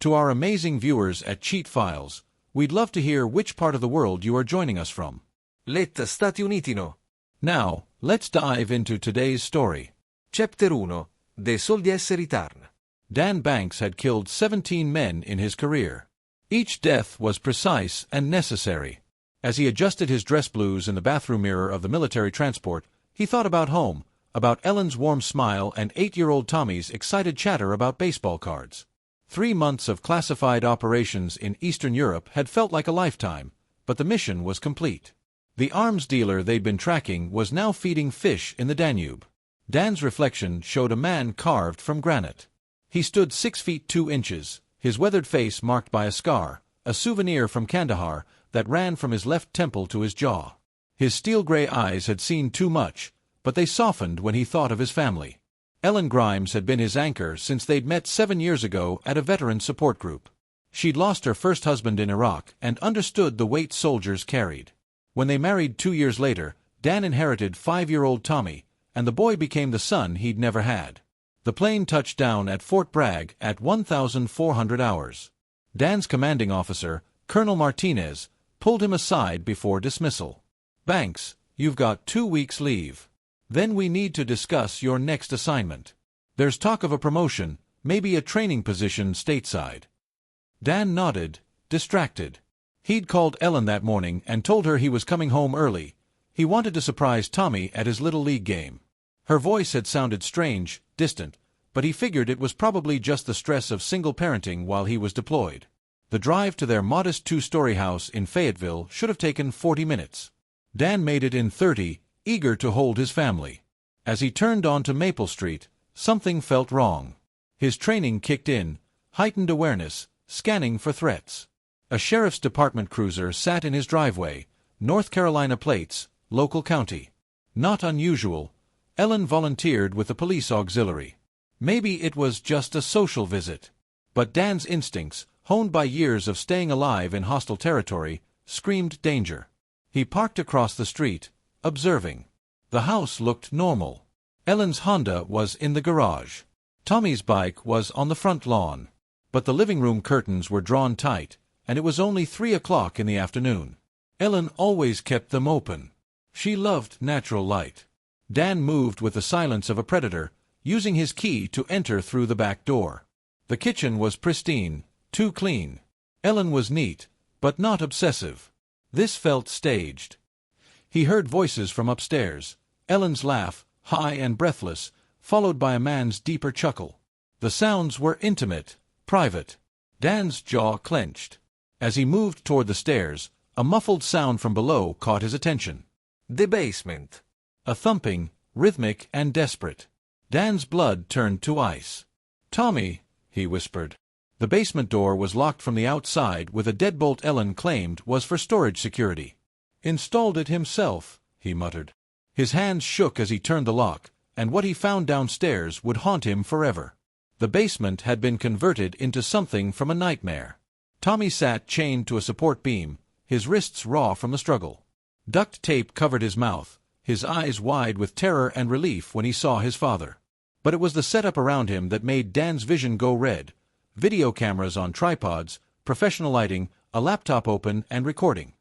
To our amazing viewers at Cheat Files, we'd love to hear which part of the world you are joining us from. Let Stati Uniti no. Now, let's dive into today's story. Chapter 1. De soldi esse ritorna. Dan Banks had killed 17 men in his career. Each death was precise and necessary. As he adjusted his dress blues in the bathroom mirror of the military transport, he thought about home, about Ellen's warm smile and 8-year-old Tommy's excited chatter about baseball cards. 3 months of classified operations in Eastern Europe had felt like a lifetime, but the mission was complete. The arms dealer they'd been tracking was now feeding fish in the Danube. Dan's reflection showed a man carved from granite. He stood 6 feet 2 inches, his weathered face marked by a scar, a souvenir from Kandahar that ran from his left temple to his jaw. His steel-gray eyes had seen too much, but they softened when he thought of his family. Ellen Grimes had been his anchor since they'd met 7 years ago at a veteran support group. She'd lost her first husband in Iraq and understood the weight soldiers carried. When they married 2 years later, Dan inherited 5-year-old Tommy, and the boy became the son he'd never had. The plane touched down at Fort Bragg at 1,400 hours. Dan's commanding officer, Colonel Martinez, pulled him aside before dismissal. "Banks, you've got 2 weeks' leave. Then we need to discuss your next assignment. There's talk of a promotion, maybe a training position stateside." Dan nodded, distracted. He'd called Ellen that morning and told her he was coming home early. He wanted to surprise Tommy at his Little League game. Her voice had sounded strange, distant, but he figured it was probably just the stress of single parenting while he was deployed. The drive to their modest 2-story house in Fayetteville should have taken 40 minutes. Dan made it in 30, eager to hold his family. As he turned onto Maple Street, something felt wrong. His training kicked in, heightened awareness, scanning for threats. A sheriff's department cruiser sat in his driveway, North Carolina plates, local county. Not unusual. Ellen volunteered with the police auxiliary. Maybe it was just a social visit. But Dan's instincts, honed by years of staying alive in hostile territory, screamed danger. He parked across the street, observing. The house looked normal. Ellen's Honda was in the garage. Tommy's bike was on the front lawn. But the living room curtains were drawn tight, and it was only 3 o'clock in the afternoon. Ellen always kept them open. She loved natural light. Dan moved with the silence of a predator, using his key to enter through the back door. The kitchen was pristine, too clean. Ellen was neat, but not obsessive. This felt staged. He heard voices from upstairs, Ellen's laugh, high and breathless, followed by a man's deeper chuckle. The sounds were intimate, private. Dan's jaw clenched. As he moved toward the stairs, a muffled sound from below caught his attention. The basement. A thumping, rhythmic and desperate. Dan's blood turned to ice. "Tommy," he whispered. The basement door was locked from the outside with a deadbolt Ellen claimed was for storage security. "Installed it himself," he muttered. His hands shook as he turned the lock, and what he found downstairs would haunt him forever. The basement had been converted into something from a nightmare. Tommy sat chained to a support beam, his wrists raw from the struggle. Duct tape covered his mouth, his eyes wide with terror and relief when he saw his father. But it was the setup around him that made Dan's vision go red. Video cameras on tripods, professional lighting, a laptop open and recording.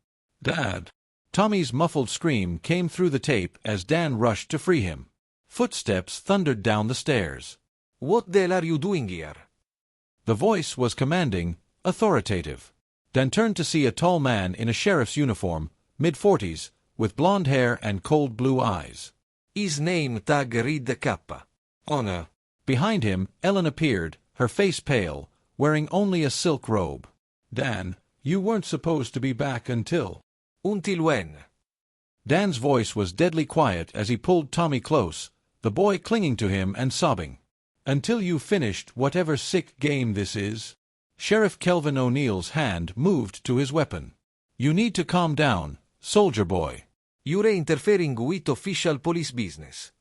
"Dad!" Tommy's muffled scream came through the tape as Dan rushed to free him. Footsteps thundered down the stairs. "What the hell are you doing here?" The voice was commanding, authoritative. Dan turned to see a tall man in a sheriff's uniform, mid-40s, with blonde hair and cold blue eyes. "His name tag Reed Kappa. Honor." Behind him, Ellen appeared, her face pale, wearing only a silk robe. "Dan, you weren't supposed to be back until—" "Until when?" Dan's voice was deadly quiet as he pulled Tommy close, the boy clinging to him and sobbing. "Until you finished whatever sick game this is." Sheriff Kelvin O'Neill's hand moved to his weapon. "You need to calm down, soldier boy. "You're interfering with official police business."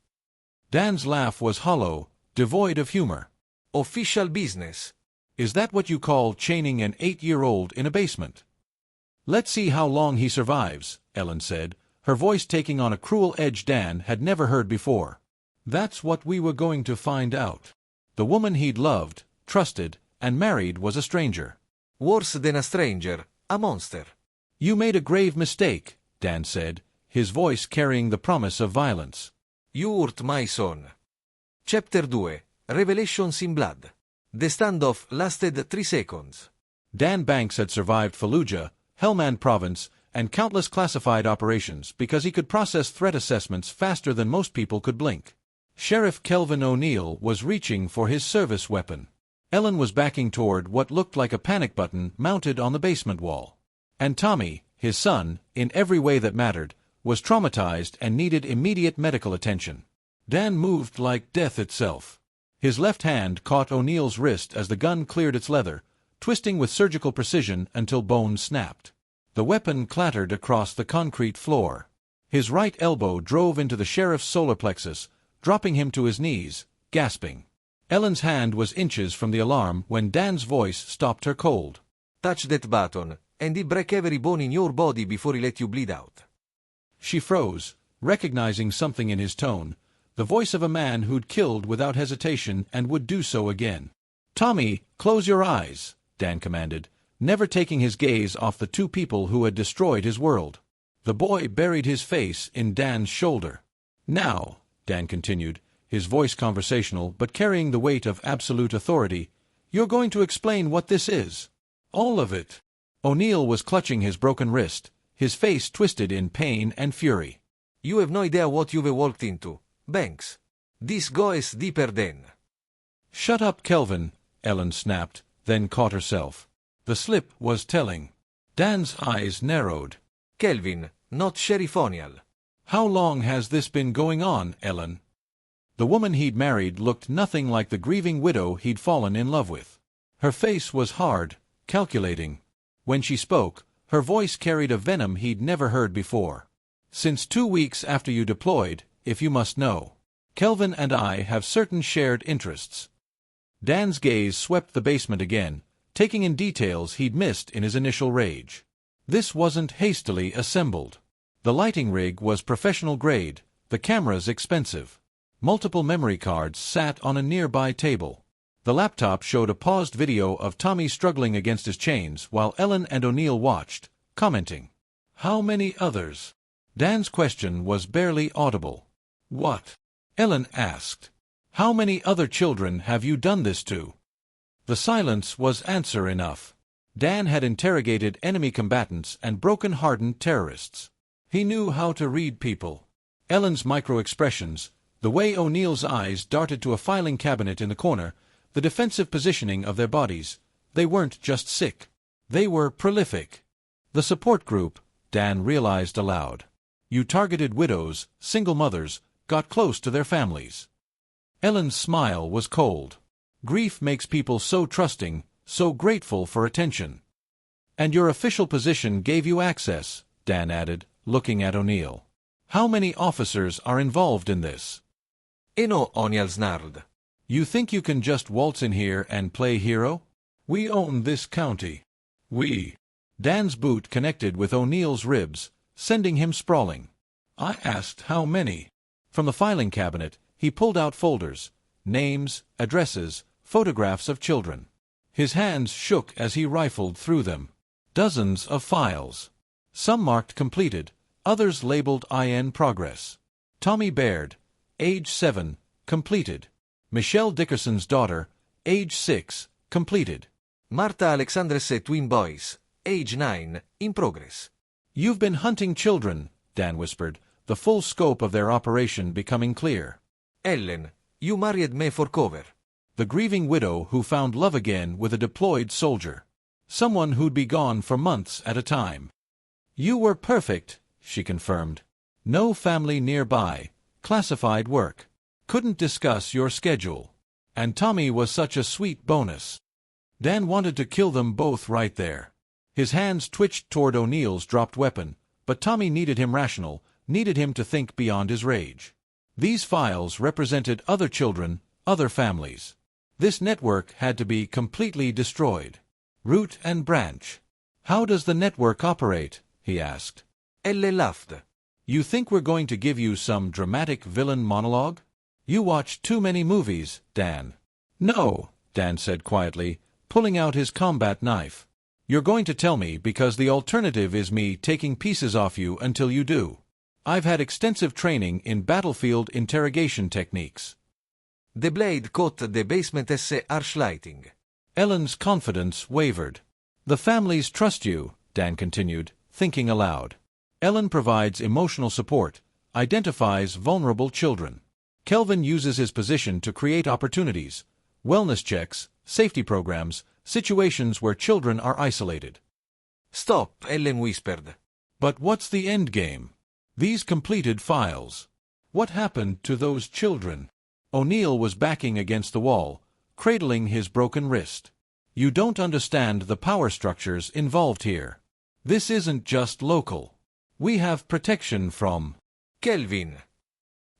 Dan's laugh was hollow, devoid of humor. "Official business." "Is that what you call chaining an 8-year-old in a basement?" "Let's see how long he survives," Ellen said, her voice taking on a cruel edge Dan had never heard before. That's what we were going to find out. The woman he'd loved, trusted, and married was a stranger. Worse than a stranger, a monster. You made a grave mistake, Dan said, his voice carrying the promise of violence. You hurt my son. Chapter 2. Revelations in Blood. The standoff lasted 3 seconds. Dan Banks had survived Fallujah, Helmand Province, and countless classified operations because he could process threat assessments faster than most people could blink. Sheriff Kelvin O'Neill was reaching for his service weapon. Ellen was backing toward what looked like a panic button mounted on the basement wall. And Tommy, his son, in every way that mattered, was traumatized and needed immediate medical attention. Dan moved like death itself. His left hand caught O'Neill's wrist as the gun cleared its leather, twisting with surgical precision until bones snapped. The weapon clattered across the concrete floor. His right elbow drove into the sheriff's solar plexus, dropping him to his knees, gasping. Ellen's hand was inches from the alarm when Dan's voice stopped her cold. Touch that button, and he break every bone in your body before he let you bleed out. She froze, recognizing something in his tone, the voice of a man who'd killed without hesitation and would do so again. Tommy, close your eyes, Dan commanded, never taking his gaze off the 2 people who had destroyed his world. The boy buried his face in Dan's shoulder. Now, Dan continued, his voice conversational but carrying the weight of absolute authority, you're going to explain what this is. All of it. O'Neill was clutching his broken wrist, his face twisted in pain and fury. You have no idea what you've walked into, Banks. This goes deeper than. Shut up, Kelvin, Ellen snapped, then caught herself. The slip was telling. Dan's eyes narrowed. Kelvin, not Sheriff O'Neill. How long has this been going on, Ellen? The woman he'd married looked nothing like the grieving widow he'd fallen in love with. Her face was hard, calculating. When she spoke, her voice carried a venom he'd never heard before. Since 2 weeks after you deployed, if you must know, Kelvin and I have certain shared interests. Dan's gaze swept the basement again, taking in details he'd missed in his initial rage. This wasn't hastily assembled. The lighting rig was professional grade, the cameras expensive. Multiple memory cards sat on a nearby table. The laptop showed a paused video of Tommy struggling against his chains while Ellen and O'Neill watched, commenting. How many others? Dan's question was barely audible. What? Ellen asked. How many other children have you done this to? The silence was answer enough. Dan had interrogated enemy combatants and broken-hardened terrorists. He knew how to read people. Ellen's micro-expressions, the way O'Neill's eyes darted to a filing cabinet in the corner, the defensive positioning of their bodies, they weren't just sick. They were prolific. The support group, Dan realized aloud. You targeted widows, single mothers, got close to their families. Ellen's smile was cold. Grief makes people so trusting, so grateful for attention. And your official position gave you access, Dan added, looking at O'Neill. How many officers are involved in this? No, O'Neill snarled. You think you can just waltz in here and play hero? We own this county. We. Dan's boot connected with O'Neill's ribs, sending him sprawling. I asked how many. From the filing cabinet, he pulled out folders, names, addresses, photographs of children. His hands shook as he rifled through them. Dozens of files. Some marked completed, others labeled IN progress. Tommy Baird, age 7, completed. Michelle Dickerson's daughter, age 6, completed. Martha Alexandres' twin boys, age 9, in progress. You've been hunting children, Dan whispered, the full scope of their operation becoming clear. Ellen, you married me for cover. The grieving widow who found love again with a deployed soldier. Someone who'd be gone for months at a time. You were perfect, she confirmed. No family nearby, classified work. Couldn't discuss your schedule. And Tommy was such a sweet bonus. Dan wanted to kill them both right there. His hands twitched toward O'Neill's dropped weapon, but Tommy needed him rational, needed him to think beyond his rage. These files represented other children, other families. This network had to be completely destroyed. Root and branch. How does the network operate? He asked. Elle laughed. You think we're going to give you some dramatic villain monologue? You watch too many movies, Dan. No, Dan said quietly, pulling out his combat knife. "You're going to tell me because the alternative is me taking pieces off you until you do. I've had extensive training in battlefield interrogation techniques." The blade caught the basement's archlighting. Ellen's confidence wavered. "The families trust you," Dan continued, thinking aloud. "Ellen provides emotional support, identifies vulnerable children. Kelvin uses his position to create opportunities, wellness checks, safety programs, situations where children are isolated." "Stop," Ellen whispered. "But what's the end game? These completed files. What happened to those children?" O'Neill was backing against the wall, cradling his broken wrist. "You don't understand the power structures involved here. This isn't just local. We have protection from—" "Kelvin."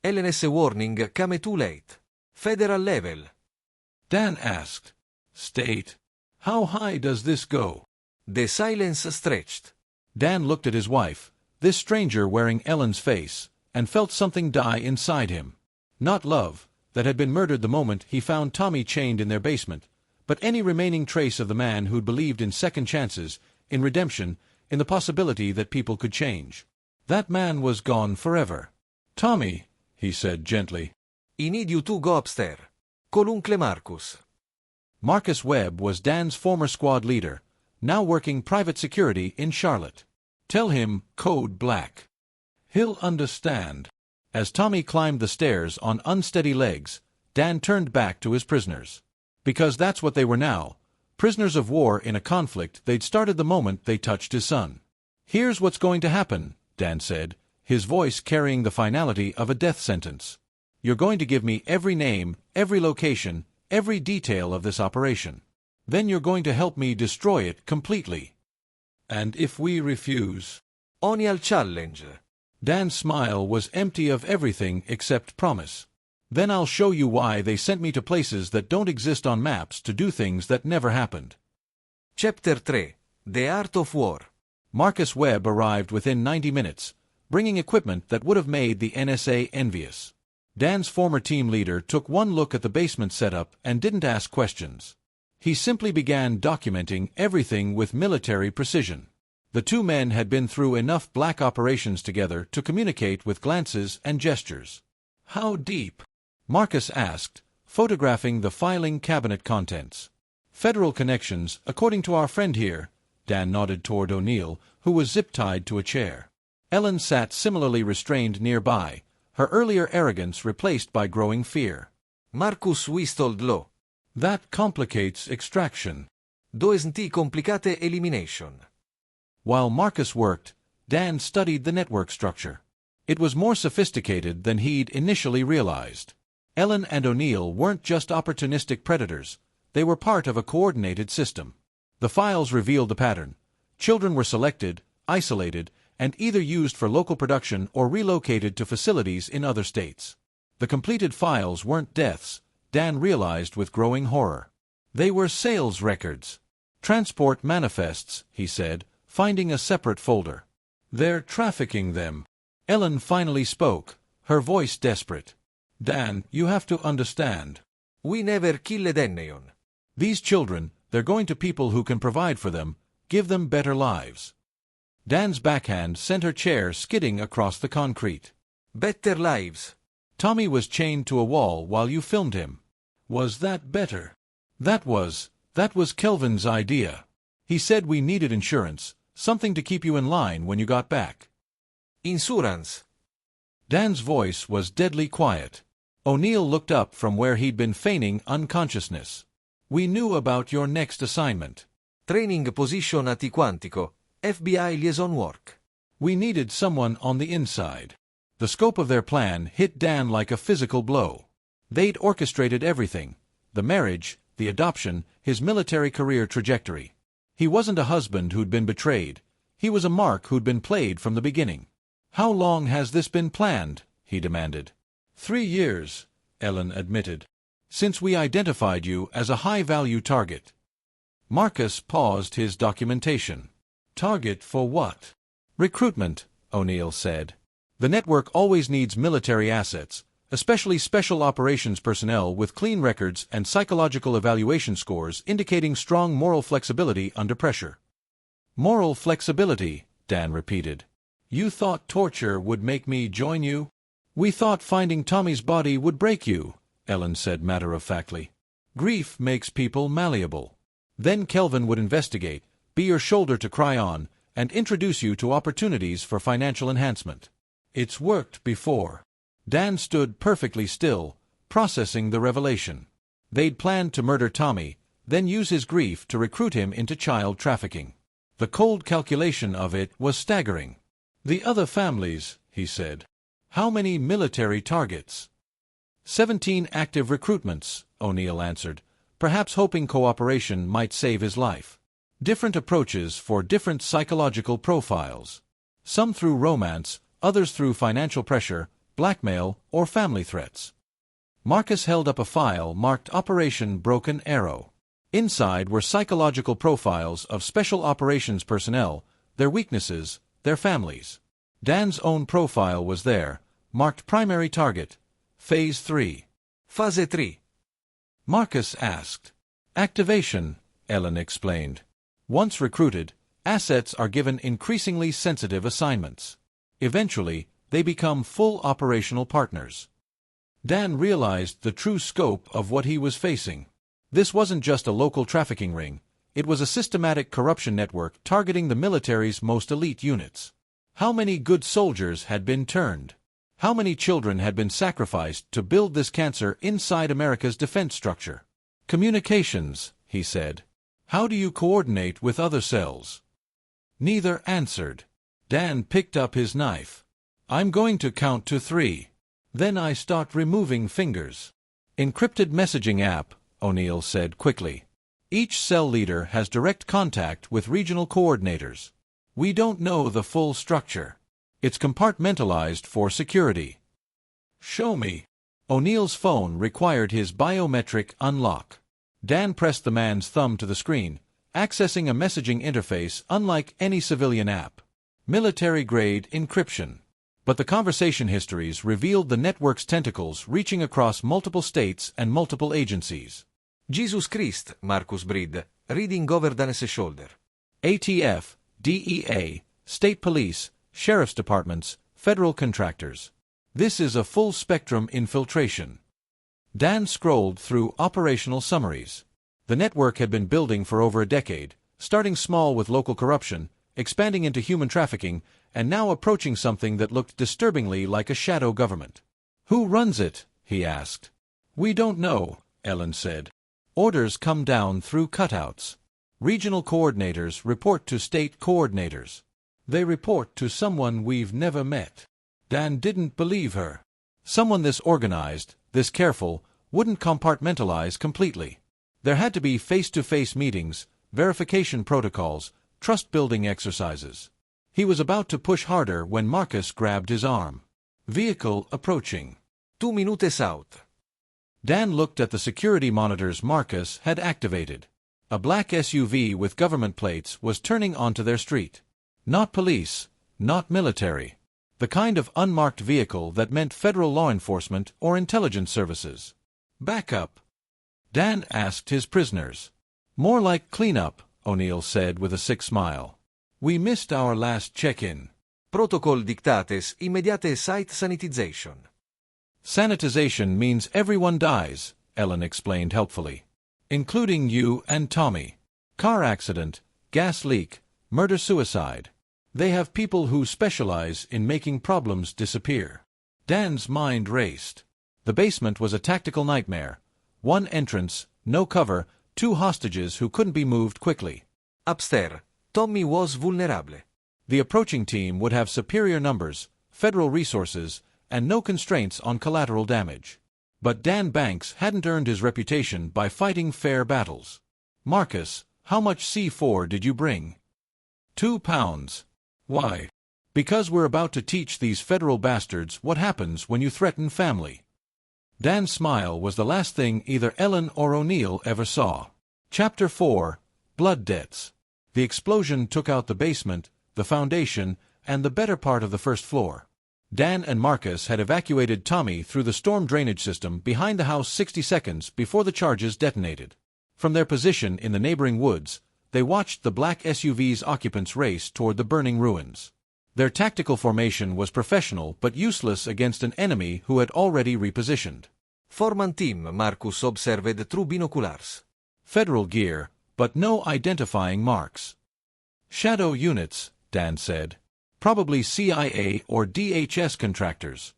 Ellen's warning came too late. "Federal level." Dan asked. "State? How high does this go?" The silence stretched. Dan looked at his wife, this stranger wearing Ellen's face, and felt something die inside him. Not love, that had been murdered the moment he found Tommy chained in their basement, but any remaining trace of the man who'd believed in second chances, in redemption, in the possibility that people could change. That man was gone forever. "Tommy," he said gently. "I need you to go upstairs. Coluncle Marcus." Marcus Webb was Dan's former squad leader, now working private security in Charlotte. "Tell him Code Black. He'll understand." As Tommy climbed the stairs on unsteady legs, Dan turned back to his prisoners. Because that's what they were now, prisoners of war in a conflict they'd started the moment they touched his son. "Here's what's going to happen," Dan said, his voice carrying the finality of a death sentence. "You're going to give me every name, every location, every detail of this operation. Then you're going to help me destroy it completely. And if we refuse—" "Onial challenge." Dan's smile was empty of everything except promise. "Then I'll show you why they sent me to places that don't exist on maps to do things that never happened." Chapter 3. The Art of War. Marcus Webb arrived within 90 minutes, bringing equipment that would have made the NSA envious. Dan's former team leader took one look at the basement setup and didn't ask questions. He simply began documenting everything with military precision. The two men had been through enough black operations together to communicate with glances and gestures. "How deep?" Marcus asked, photographing the filing cabinet contents. "Federal connections, according to our friend here." Dan nodded toward O'Neill, who was zip-tied to a chair. Ellen sat similarly restrained nearby, her earlier arrogance replaced by growing fear. Marcus whistled low. "That complicates extraction." "Doesn't complicate elimination." While Marcus worked, Dan studied the network structure. It was more sophisticated than he'd initially realized. Ellen and O'Neill weren't just opportunistic predators, they were part of a coordinated system. The files revealed the pattern. Children were selected, isolated, and either used for local production or relocated to facilities in other states. The completed files weren't deaths, Dan realized with growing horror. They were sales records. "Transport manifests," he said, finding a separate folder. "They're trafficking them." Ellen finally spoke, her voice desperate. "Dan, you have to understand. We never killed anyone. These children, they're going to people who can provide for them, give them better lives." Dan's backhand sent her chair skidding across the concrete. "Better lives." "Tommy was chained to a wall while you filmed him. Was that better?" That was Kelvin's idea. He said we needed insurance, something to keep you in line when you got back." "Insurance." Dan's voice was deadly quiet. O'Neill looked up from where he'd been feigning unconsciousness. "We knew about your next assignment." "Training position at Quantico. FBI liaison work." "We needed someone on the inside." The scope of their plan hit Dan like a physical blow. They'd orchestrated everything: the marriage, the adoption, his military career trajectory. He wasn't a husband who'd been betrayed. He was a mark who'd been played from the beginning. "How long has this been planned?" he demanded. 3 years, Ellen admitted. "Since we identified you as a high-value target." Marcus paused his documentation. "Target for what?" "Recruitment," O'Neill said. "The network always needs military assets, especially special operations personnel with clean records and psychological evaluation scores indicating strong moral flexibility under pressure. Moral flexibility, Dan repeated. You thought torture would make me join you? We thought finding Tommy's body would break you, Ellen said matter-of-factly. Grief makes people malleable. Then Kelvin would investigate, be your shoulder to cry on, and introduce you to opportunities for financial enhancement. It's worked before. Dan stood perfectly still, processing the revelation. They'd planned to murder Tommy, then use his grief to recruit him into child trafficking. The cold calculation of it was staggering. The other families, he said. How many military targets? 17 active recruitments, O'Neill answered, perhaps hoping cooperation might save his life. Different approaches for different psychological profiles. Some through romance, others through financial pressure, blackmail, or family threats. Marcus held up a file marked Operation Broken Arrow. Inside were psychological profiles of special operations personnel, their weaknesses, their families. Dan's own profile was there, marked Primary Target, Phase 3. Fase 3. Marcus asked. Activation, Ellen explained. Once recruited, assets are given increasingly sensitive assignments. Eventually, they become full operational partners. Dan realized the true scope of what he was facing. This wasn't just a local trafficking ring, it was a systematic corruption network targeting the military's most elite units. How many good soldiers had been turned? How many children had been sacrificed to build this cancer inside America's defense structure? Communications, he said. How do you coordinate with other cells? Neither answered. Dan picked up his knife. I'm going to count to 3. Then I start removing fingers. Encrypted messaging app, O'Neill said quickly. Each cell leader has direct contact with regional coordinators. We don't know the full structure. It's compartmentalized for security. Show me. O'Neill's phone required his biometric unlock. Dan pressed the man's thumb to the screen, accessing a messaging interface unlike any civilian app. Military-grade encryption. But the conversation histories revealed the network's tentacles reaching across multiple states and multiple agencies. Jesus Christ, Marcus Breed, reading governance shoulder. ATF, DEA, state police, sheriff's departments, federal contractors. This is a full-spectrum infiltration. Dan scrolled through operational summaries. The network had been building for over a decade, starting small with local corruption, expanding into human trafficking, and now approaching something that looked disturbingly like a shadow government. Who runs it? He asked. We don't know, Ellen said. Orders come down through cutouts. Regional coordinators report to state coordinators. They report to someone we've never met. Dan didn't believe her. Someone this organized, this careful, wouldn't compartmentalize completely. There had to be face-to-face meetings, verification protocols, trust-building exercises. He was about to push harder when Marcus grabbed his arm. Vehicle approaching. 2 minutes out. Dan looked at the security monitors Marcus had activated. A black SUV with government plates was turning onto their street. Not police, not military. The kind of unmarked vehicle that meant federal law enforcement or intelligence services. Backup. Dan asked his prisoners. More like cleanup, O'Neill said with a sick smile. We missed our last check-in. Protocol dictates immediate site sanitization. Sanitization means everyone dies, Ellen explained helpfully. Including you and Tommy. Car accident, gas leak, murder-suicide. They have people who specialize in making problems disappear. Dan's mind raced. The basement was a tactical nightmare. One entrance, no cover, 2 hostages who couldn't be moved quickly. Upstairs, Tommy was vulnerable. The approaching team would have superior numbers, federal resources, and no constraints on collateral damage. But Dan Banks hadn't earned his reputation by fighting fair battles. Marcus, how much C4 did you bring? 2 pounds. Why? Because we're about to teach these federal bastards what happens when you threaten family. Dan's smile was the last thing either Ellen or O'Neill ever saw. Chapter 4, Blood Debts. The explosion took out the basement, the foundation, and the better part of the first floor. Dan and Marcus had evacuated Tommy through the storm drainage system behind the house 60 seconds before the charges detonated. From their position in the neighboring woods, they watched the black SUV's occupants race toward the burning ruins. Their tactical formation was professional but useless against an enemy who had already repositioned. Forman team, Marcus observed through binoculars. Federal gear, but no identifying marks. Shadow units, Dan said. Probably CIA or DHS contractors.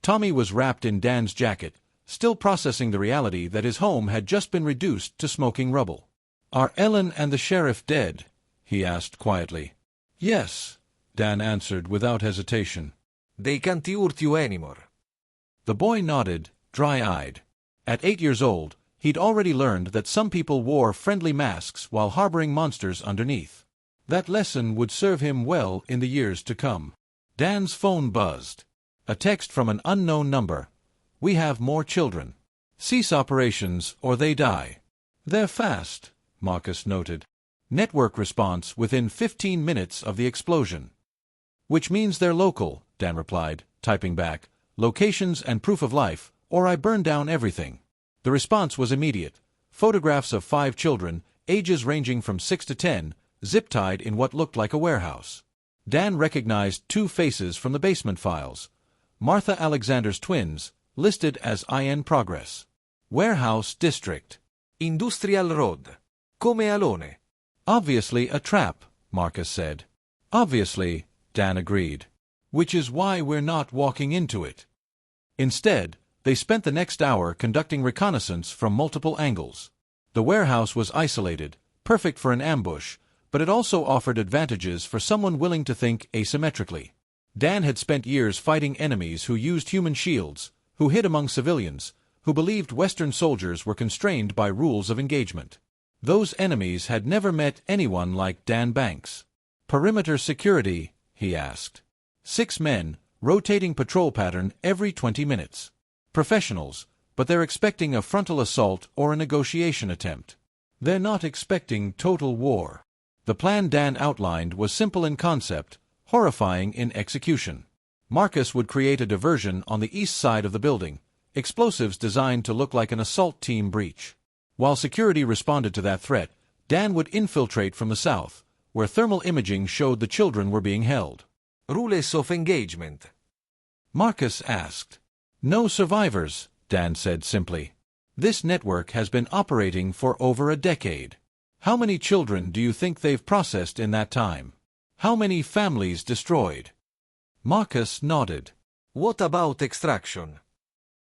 Tommy was wrapped in Dan's jacket, still processing the reality that his home had just been reduced to smoking rubble. "Are Ellen and the sheriff dead?" he asked quietly. "Yes," Dan answered without hesitation. "They can't hurt you anymore." The boy nodded, dry-eyed. At 8 years old, he'd already learned that some people wore friendly masks while harboring monsters underneath. That lesson would serve him well in the years to come. Dan's phone buzzed. A text from an unknown number. "We have more children. Cease operations or they die." "They're fast," Marcus noted. Network response within 15 minutes of the explosion. "Which means they're local," Dan replied, typing back. "Locations and proof of life, or I burn down everything." The response was immediate. Photographs of 5 children, ages ranging from 6 to 10, zip-tied in what looked like a warehouse. Dan recognized 2 faces from the basement files. Martha Alexander's twins, listed as in progress. Warehouse District. Industrial Road. Come Alone. "Obviously a trap," Marcus said. "Obviously," Dan agreed. "Which is why we're not walking into it." Instead, they spent the next hour conducting reconnaissance from multiple angles. The warehouse was isolated, perfect for an ambush, but it also offered advantages for someone willing to think asymmetrically. Dan had spent years fighting enemies who used human shields, who hid among civilians, who believed Western soldiers were constrained by rules of engagement. Those enemies had never met anyone like Dan Banks. "Perimeter security?" he asked. 6 men, rotating patrol pattern every 20 minutes. Professionals, but they're expecting a frontal assault or a negotiation attempt. They're not expecting total war. The plan Dan outlined was simple in concept, horrifying in execution. Marcus would create a diversion on the east side of the building, explosives designed to look like an assault team breach. While security responded to that threat, Dan would infiltrate from the south, where thermal imaging showed the children were being held. "Rules of engagement?" Marcus asked. "No survivors," Dan said simply. "This network has been operating for over a decade. How many children do you think they've processed in that time? How many families destroyed?" Marcus nodded. "What about extraction?"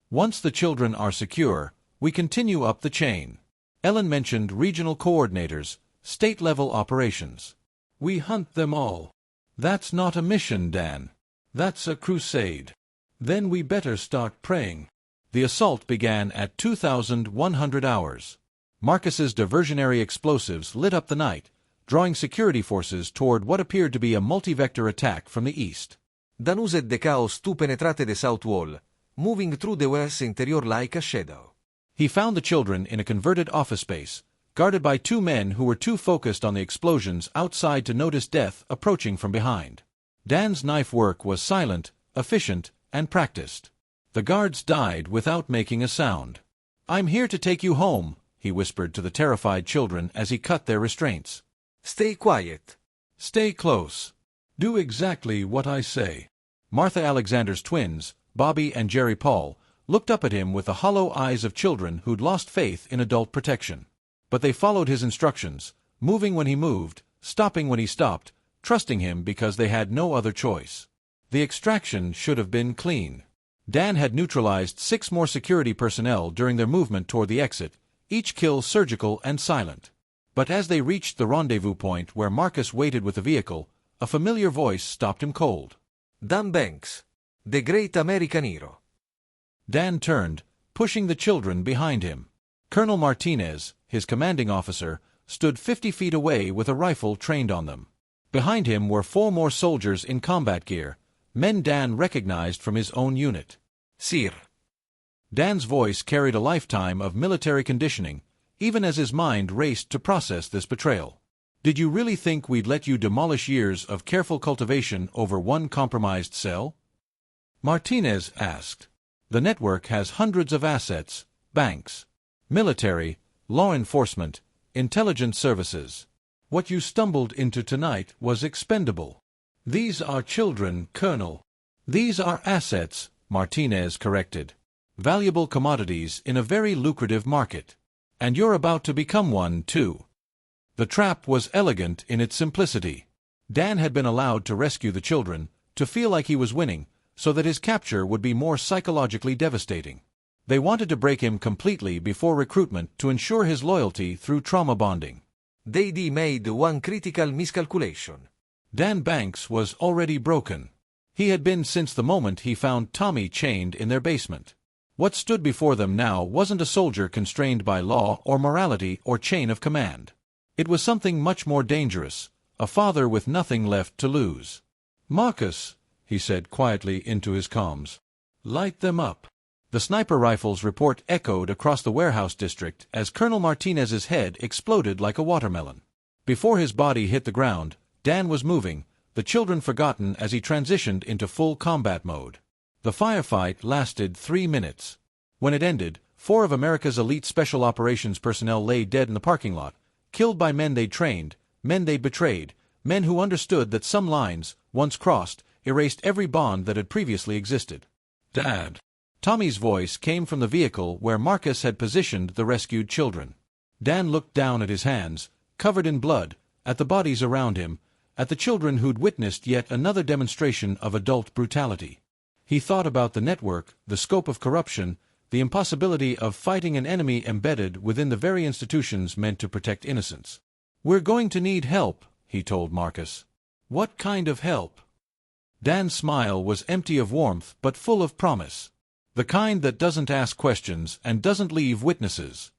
"Once the children are secure, we continue up the chain." Ellen mentioned regional coordinators, state-level operations. "We hunt them all." "That's not a mission, Dan. That's a crusade." "Then we better start praying." The assault began at 2,100 hours. Marcus's diversionary explosives lit up the night, drawing security forces toward what appeared to be a multi-vector attack from the east. Dan used the chaos to penetrate the south wall, moving through the wall's interior like a shadow. He found the children in a converted office space, guarded by 2 men who were too focused on the explosions outside to notice death approaching from behind. Dan's knife work was silent, efficient, and practiced. The guards died without making a sound. "I'm here to take you home," he whispered to the terrified children as he cut their restraints. "Stay quiet." "Stay close. Do exactly what I say." Martha Alexander's twins, Bobby and Jerry Paul, looked up at him with the hollow eyes of children who'd lost faith in adult protection. But they followed his instructions, moving when he moved, stopping when he stopped, trusting him because they had no other choice. The extraction should have been clean. Dan had neutralized 6 more security personnel during their movement toward the exit, each kill surgical and silent. But as they reached the rendezvous point where Marcus waited with the vehicle, a familiar voice stopped him cold. Dan Banks, the great American hero. Dan turned, pushing the children behind him. Colonel Martinez, his commanding officer, stood 50 feet away with a rifle trained on them. Behind him were 4 more soldiers in combat gear, men Dan recognized from his own unit. "Sir." Dan's voice carried a lifetime of military conditioning, even as his mind raced to process this betrayal. "Did you really think we'd let you demolish years of careful cultivation over one compromised cell?" Martinez asked. The network has hundreds of assets: banks, military, law enforcement, intelligence services. What you stumbled into tonight was expendable. These are children, Colonel. These are assets, Martinez corrected. Valuable commodities in a very lucrative market. And you're about to become one, too. The trap was elegant in its simplicity. Dan had been allowed to rescue the children, to feel like he was winning, so that his capture would be more psychologically devastating. They wanted to break him completely before recruitment to ensure his loyalty through trauma bonding. They made one critical miscalculation. Dan Banks was already broken. He had been since the moment he found Tommy chained in their basement. What stood before them now wasn't a soldier constrained by law or morality or chain of command. It was something much more dangerous, a father with nothing left to lose. "Marcus," he said quietly into his comms. "Light them up." The sniper rifle's report echoed across the warehouse district as Colonel Martinez's head exploded like a watermelon. Before his body hit the ground, Dan was moving, the children forgotten as he transitioned into full combat mode. The firefight lasted 3 minutes. When it ended, 4 of America's elite special operations personnel lay dead in the parking lot, killed by men they'd trained, men they'd betrayed, men who understood that some lines, once crossed, erased every bond that had previously existed. "Dad." Tommy's voice came from the vehicle where Marcus had positioned the rescued children. Dan looked down at his hands, covered in blood, at the bodies around him, at the children who'd witnessed yet another demonstration of adult brutality. He thought about the network, the scope of corruption, the impossibility of fighting an enemy embedded within the very institutions meant to protect innocents. "We're going to need help," he told Marcus. "What kind of help?" Dan's smile was empty of warmth but full of promise. The kind that doesn't ask questions and doesn't leave witnesses.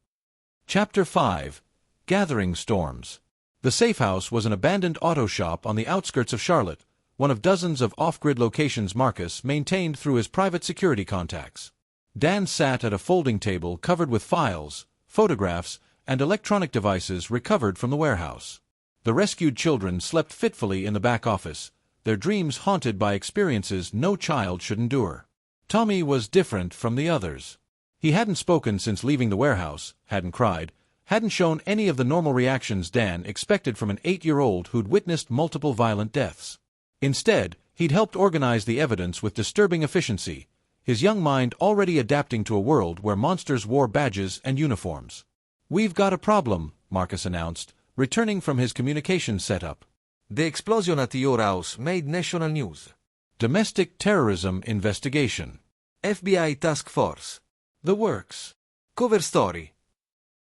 Chapter 5. Gathering Storms. The Safe House was an abandoned auto shop on the outskirts of Charlotte, one of dozens of off-grid locations Marcus maintained through his private security contacts. Dan sat at a folding table covered with files, photographs, and electronic devices recovered from the warehouse. The rescued children slept fitfully in the back office, their dreams haunted by experiences no child should endure. Tommy was different from the others. He hadn't spoken since leaving the warehouse, hadn't cried, hadn't shown any of the normal reactions Dan expected from an 8-year-old who'd witnessed multiple violent deaths. Instead, he'd helped organize the evidence with disturbing efficiency, his young mind already adapting to a world where monsters wore badges and uniforms. "We've got a problem," Marcus announced, returning from his communications setup. The explosion at your house made national news. Domestic terrorism investigation. FBI task force. The works. Cover story.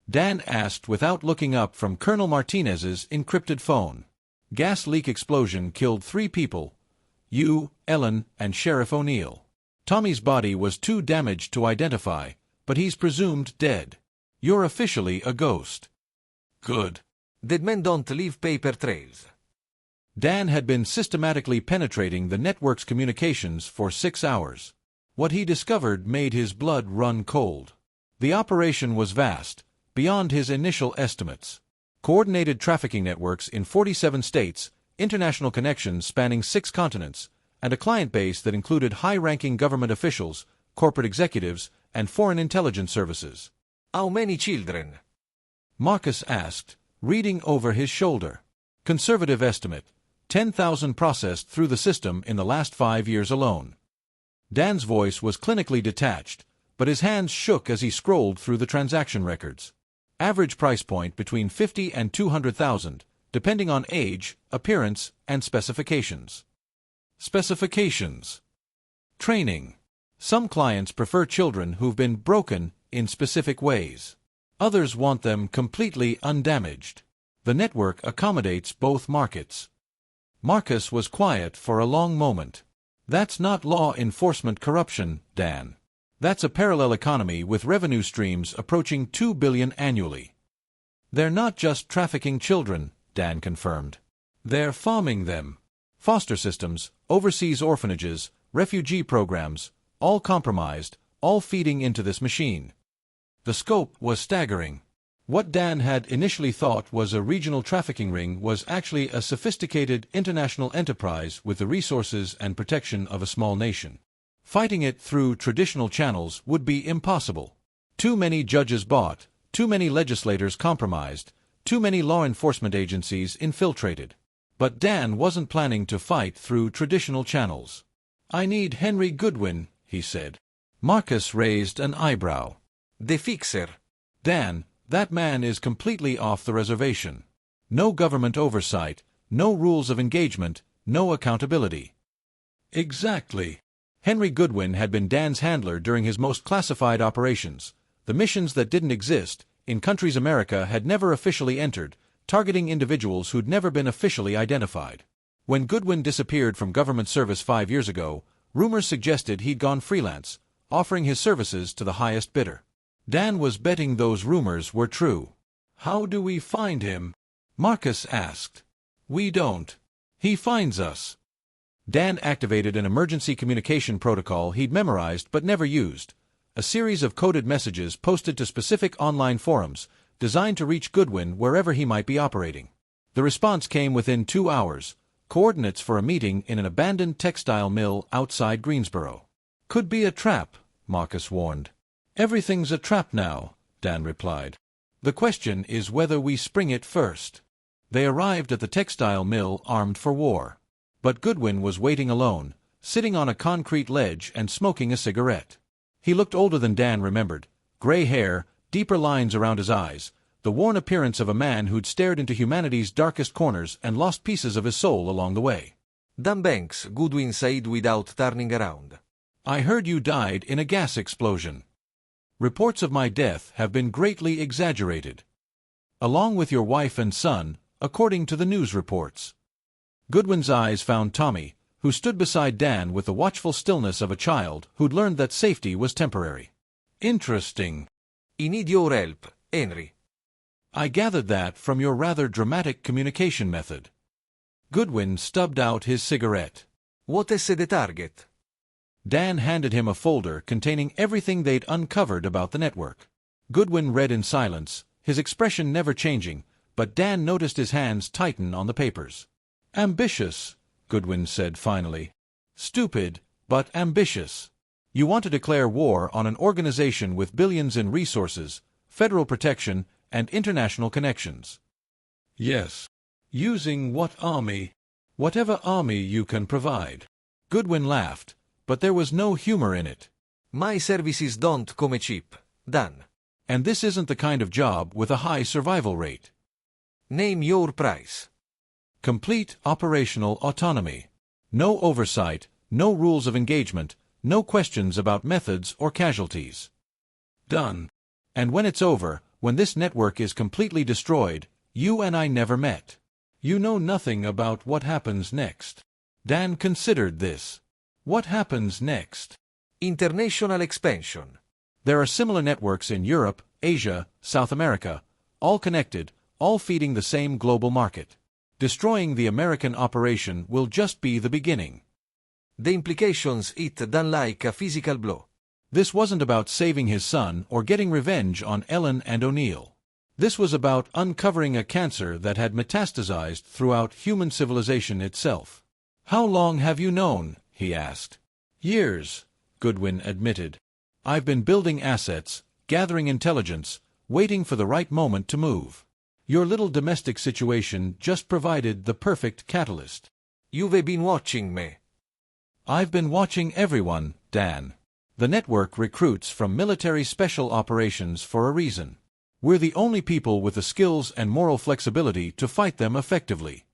Dan asked without looking up from Colonel Martinez's encrypted phone. Gas leak explosion killed 3 people. You, Ellen, and Sheriff O'Neill. Tommy's body was too damaged to identify, but he's presumed dead. You're officially a ghost. Good. Dead men don't leave paper trails. Dan had been systematically penetrating the network's communications for 6 hours. What he discovered made his blood run cold. The operation was vast, beyond his initial estimates. Coordinated trafficking networks in 47 states, international connections spanning 6 continents, and a client base that included high-ranking government officials, corporate executives, and foreign intelligence services. How many children? Marcus asked, reading over his shoulder. Conservative estimate. 10,000 processed through the system in the last 5 years alone. Dan's voice was clinically detached, but his hands shook as he scrolled through the transaction records. Average price point between 50 and 200,000, depending on age, appearance, and specifications. Specifications. Training. Some clients prefer children who've been broken in specific ways. Others want them completely undamaged. The network accommodates both markets. Marcus was quiet for a long moment. That's not law enforcement corruption, Dan. That's a parallel economy with revenue streams approaching $2 billion annually. They're not just trafficking children, Dan confirmed. They're farming them. Foster systems, overseas orphanages, refugee programs, all compromised, all feeding into this machine. The scope was staggering. What Dan had initially thought was a regional trafficking ring was actually a sophisticated international enterprise with the resources and protection of a small nation. Fighting it through traditional channels would be impossible. Too many judges bought, too many legislators compromised, too many law enforcement agencies infiltrated. But Dan wasn't planning to fight through traditional channels. "I need Henry Goodwin," he said. Marcus raised an eyebrow. The Fixer. "Dan, that man is completely off the reservation. No government oversight, no rules of engagement, no accountability." Exactly. Henry Goodwin had been Dan's handler during his most classified operations, the missions that didn't exist, in countries America had never officially entered, targeting individuals who'd never been officially identified. When Goodwin disappeared from government service 5 years ago, rumors suggested he'd gone freelance, offering his services to the highest bidder. Dan was betting those rumors were true. "How do we find him?" Marcus asked. "We don't. He finds us." Dan activated an emergency communication protocol he'd memorized but never used, a series of coded messages posted to specific online forums, designed to reach Goodwin wherever he might be operating. The response came within 2 hours, coordinates for a meeting in an abandoned textile mill outside Greensboro. "Could be a trap," Marcus warned. "Everything's a trap now," Dan replied. "The question is whether we spring it first." They arrived at the textile mill armed for war. But Goodwin was waiting alone, sitting on a concrete ledge and smoking a cigarette. He looked older than Dan remembered, gray hair, deeper lines around his eyes, the worn appearance of a man who'd stared into humanity's darkest corners and lost pieces of his soul along the way. Dan Banks, Goodwin said without turning around. "I heard you died in a gas explosion. Reports of my death have been greatly exaggerated. Along with your wife and son, according to the news reports." Goodwin's eyes found Tommy, who stood beside Dan with the watchful stillness of a child who'd learned that safety was temporary. "Interesting. I need your help, Henry." "I gathered that from your rather dramatic communication method." Goodwin stubbed out his cigarette. "What is the target?" Dan handed him a folder containing everything they'd uncovered about the network. Goodwin read in silence, his expression never changing, but Dan noticed his hands tighten on the papers. "Ambitious," Goodwin said finally. "Stupid, but ambitious. You want to declare war on an organization with billions in resources, federal protection, and international connections." "Yes. Using what army?" "Whatever army you can provide." Goodwin laughed, but there was no humor in it. "My services don't come cheap, Dan. "And this isn't the kind of job with a high survival rate." Name your price." "Complete operational autonomy. No oversight, no rules of engagement, no questions about methods or casualties." "Done. And when it's over, when this network is completely destroyed, you and I never met. You know nothing about what happens next." Dan considered this. "What happens next?" "International expansion." "There are similar networks in Europe, Asia, South America, all connected, all feeding the same global market. Destroying the American operation will just be the beginning." The implications hit Dan like a physical blow. This wasn't about saving his son or getting revenge on Ellen and O'Neill. This was about uncovering a cancer that had metastasized throughout human civilization itself. "How long have you known?" he asked. "Years," Goodwin admitted. "I've been building assets, gathering intelligence, waiting for the right moment to move. Your little domestic situation just provided the perfect catalyst." "You've been watching me." "I've been watching everyone, Dan. The network recruits from military special operations for a reason. We're the only people with the skills and moral flexibility to fight them effectively."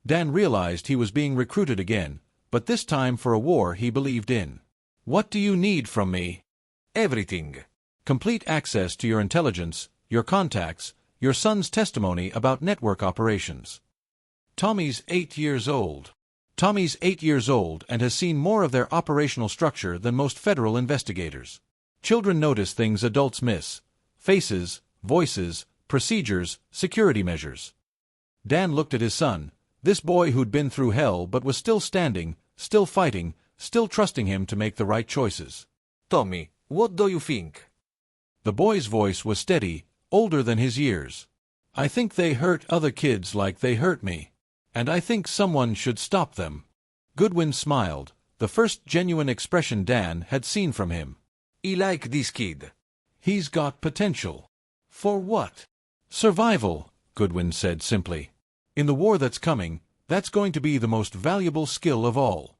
Dan realized he was being recruited again, but this time for a war he believed in. "What do you need from me?" "Everything." "Complete access to your intelligence, your contacts, your son's testimony about network operations." Tommy's 8 years old. Tommy's 8 years old and has seen more of their operational structure than most federal investigators. Children notice things adults miss: faces, voices, procedures, security measures. Dan looked at his son, this boy who'd been through hell but was still standing, still fighting, still trusting him to make the right choices. "Tommy, what do you think?" The boy's voice was steady, older than his years. "I think they hurt other kids like they hurt me. And I think someone should stop them." Goodwin smiled, the first genuine expression Dan had seen from him. I like this kid. He's got potential. For what? Survival, Goodwin said simply. In the war that's coming, that's going to be the most valuable skill of all.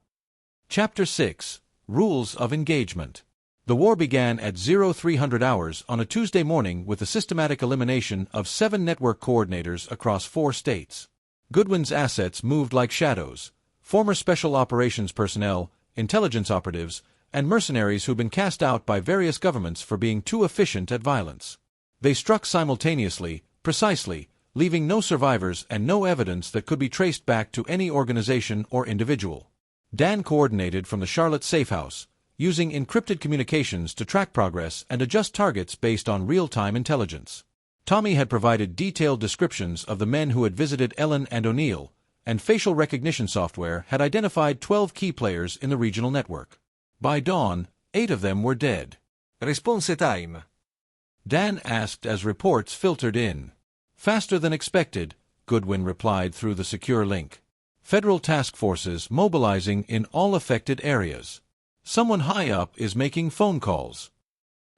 Chapter 6. Rules of Engagement. The war began at 0300 hours on a Tuesday morning with the systematic elimination of 7 network coordinators across 4 states. Goodwin's assets moved like shadows. Former special operations personnel, intelligence operatives, and mercenaries who'd been cast out by various governments for being too efficient at violence. They struck simultaneously, precisely, leaving no survivors and no evidence that could be traced back to any organization or individual. Dan coordinated from the Charlotte safe house, using encrypted communications to track progress and adjust targets based on real-time intelligence. Tommy had provided detailed descriptions of the men who had visited Ellen and O'Neill, and facial recognition software had identified 12 key players in the regional network. By dawn, 8 of them were dead. Response time. Dan asked as reports filtered in. Faster than expected, Goodwin replied through the secure link. Federal task forces mobilizing in all affected areas. Someone high up is making phone calls.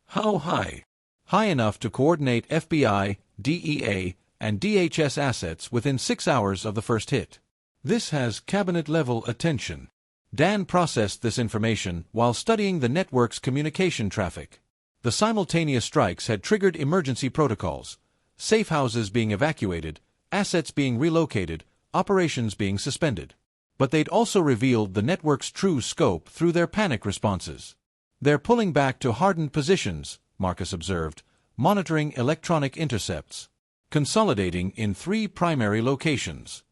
How high? High enough to coordinate FBI, DEA, and DHS assets within 6 hours of the first hit. This has cabinet-level attention. Dan processed this information while studying the network's communication traffic. The simultaneous strikes had triggered emergency protocols, safe houses being evacuated, assets being relocated, operations being suspended. But they'd also revealed the network's true scope through their panic responses. They're pulling back to hardened positions, Marcus observed, monitoring electronic intercepts, consolidating in 3 primary locations.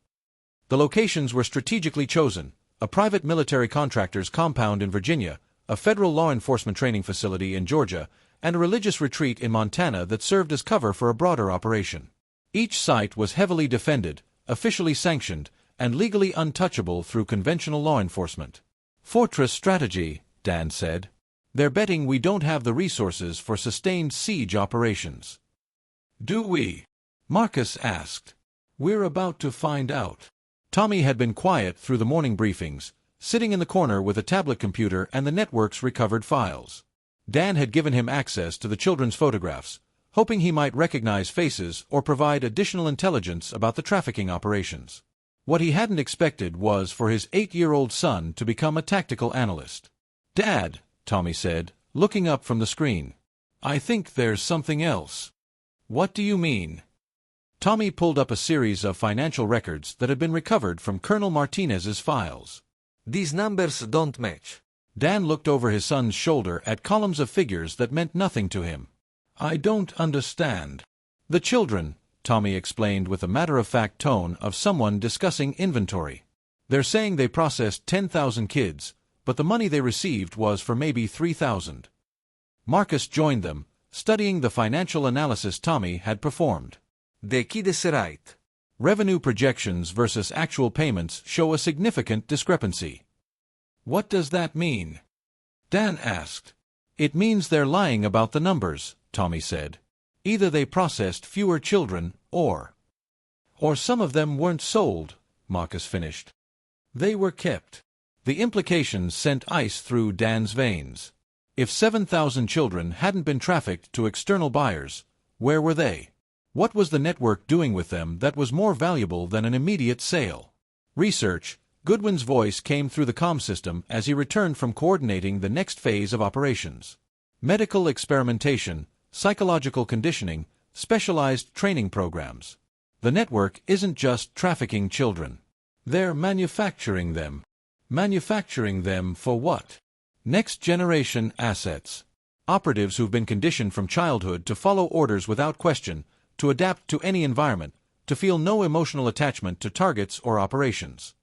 The locations were strategically chosen: a private military contractor's compound in Virginia, a federal law enforcement training facility in Georgia, and a religious retreat in Montana that served as cover for a broader operation. Each site was heavily defended, officially sanctioned, and legally untouchable through conventional law enforcement. Fortress strategy, Dan said. They're betting we don't have the resources for sustained siege operations. Do we? Marcus asked. We're about to find out. Tommy had been quiet through the morning briefings, sitting in the corner with a tablet computer and the network's recovered files. Dan had given him access to the children's photographs, hoping he might recognize faces or provide additional intelligence about the trafficking operations. What he hadn't expected was for his 8-year-old son to become a tactical analyst. Dad, Tommy said, looking up from the screen. I think there's something else. What do you mean? Tommy pulled up a series of financial records that had been recovered from Colonel Martinez's files. These numbers don't match. Dan looked over his son's shoulder at columns of figures that meant nothing to him. I don't understand. The children, Tommy explained with a matter-of-fact tone of someone discussing inventory. They're saying they processed 10,000 kids, but the money they received was for maybe 3,000. Marcus joined them, studying the financial analysis Tommy had performed. The kid is right. Revenue projections versus actual payments show a significant discrepancy. What does that mean? Dan asked. It means they're lying about the numbers, Tommy said. Either they processed fewer children, or some of them weren't sold, Marcus finished. They were kept. The implications sent ice through Dan's veins. If 7,000 children hadn't been trafficked to external buyers, where were they? What was the network doing with them that was more valuable than an immediate sale? Research. Goodwin's voice came through the comm system as he returned from coordinating the next phase of operations. Medical experimentation, psychological conditioning, specialized training programs. The network isn't just trafficking children. They're manufacturing them. Manufacturing them for what? Next-generation assets. Operatives who've been conditioned from childhood to follow orders without question, to adapt to any environment, to feel no emotional attachment to targets or operations.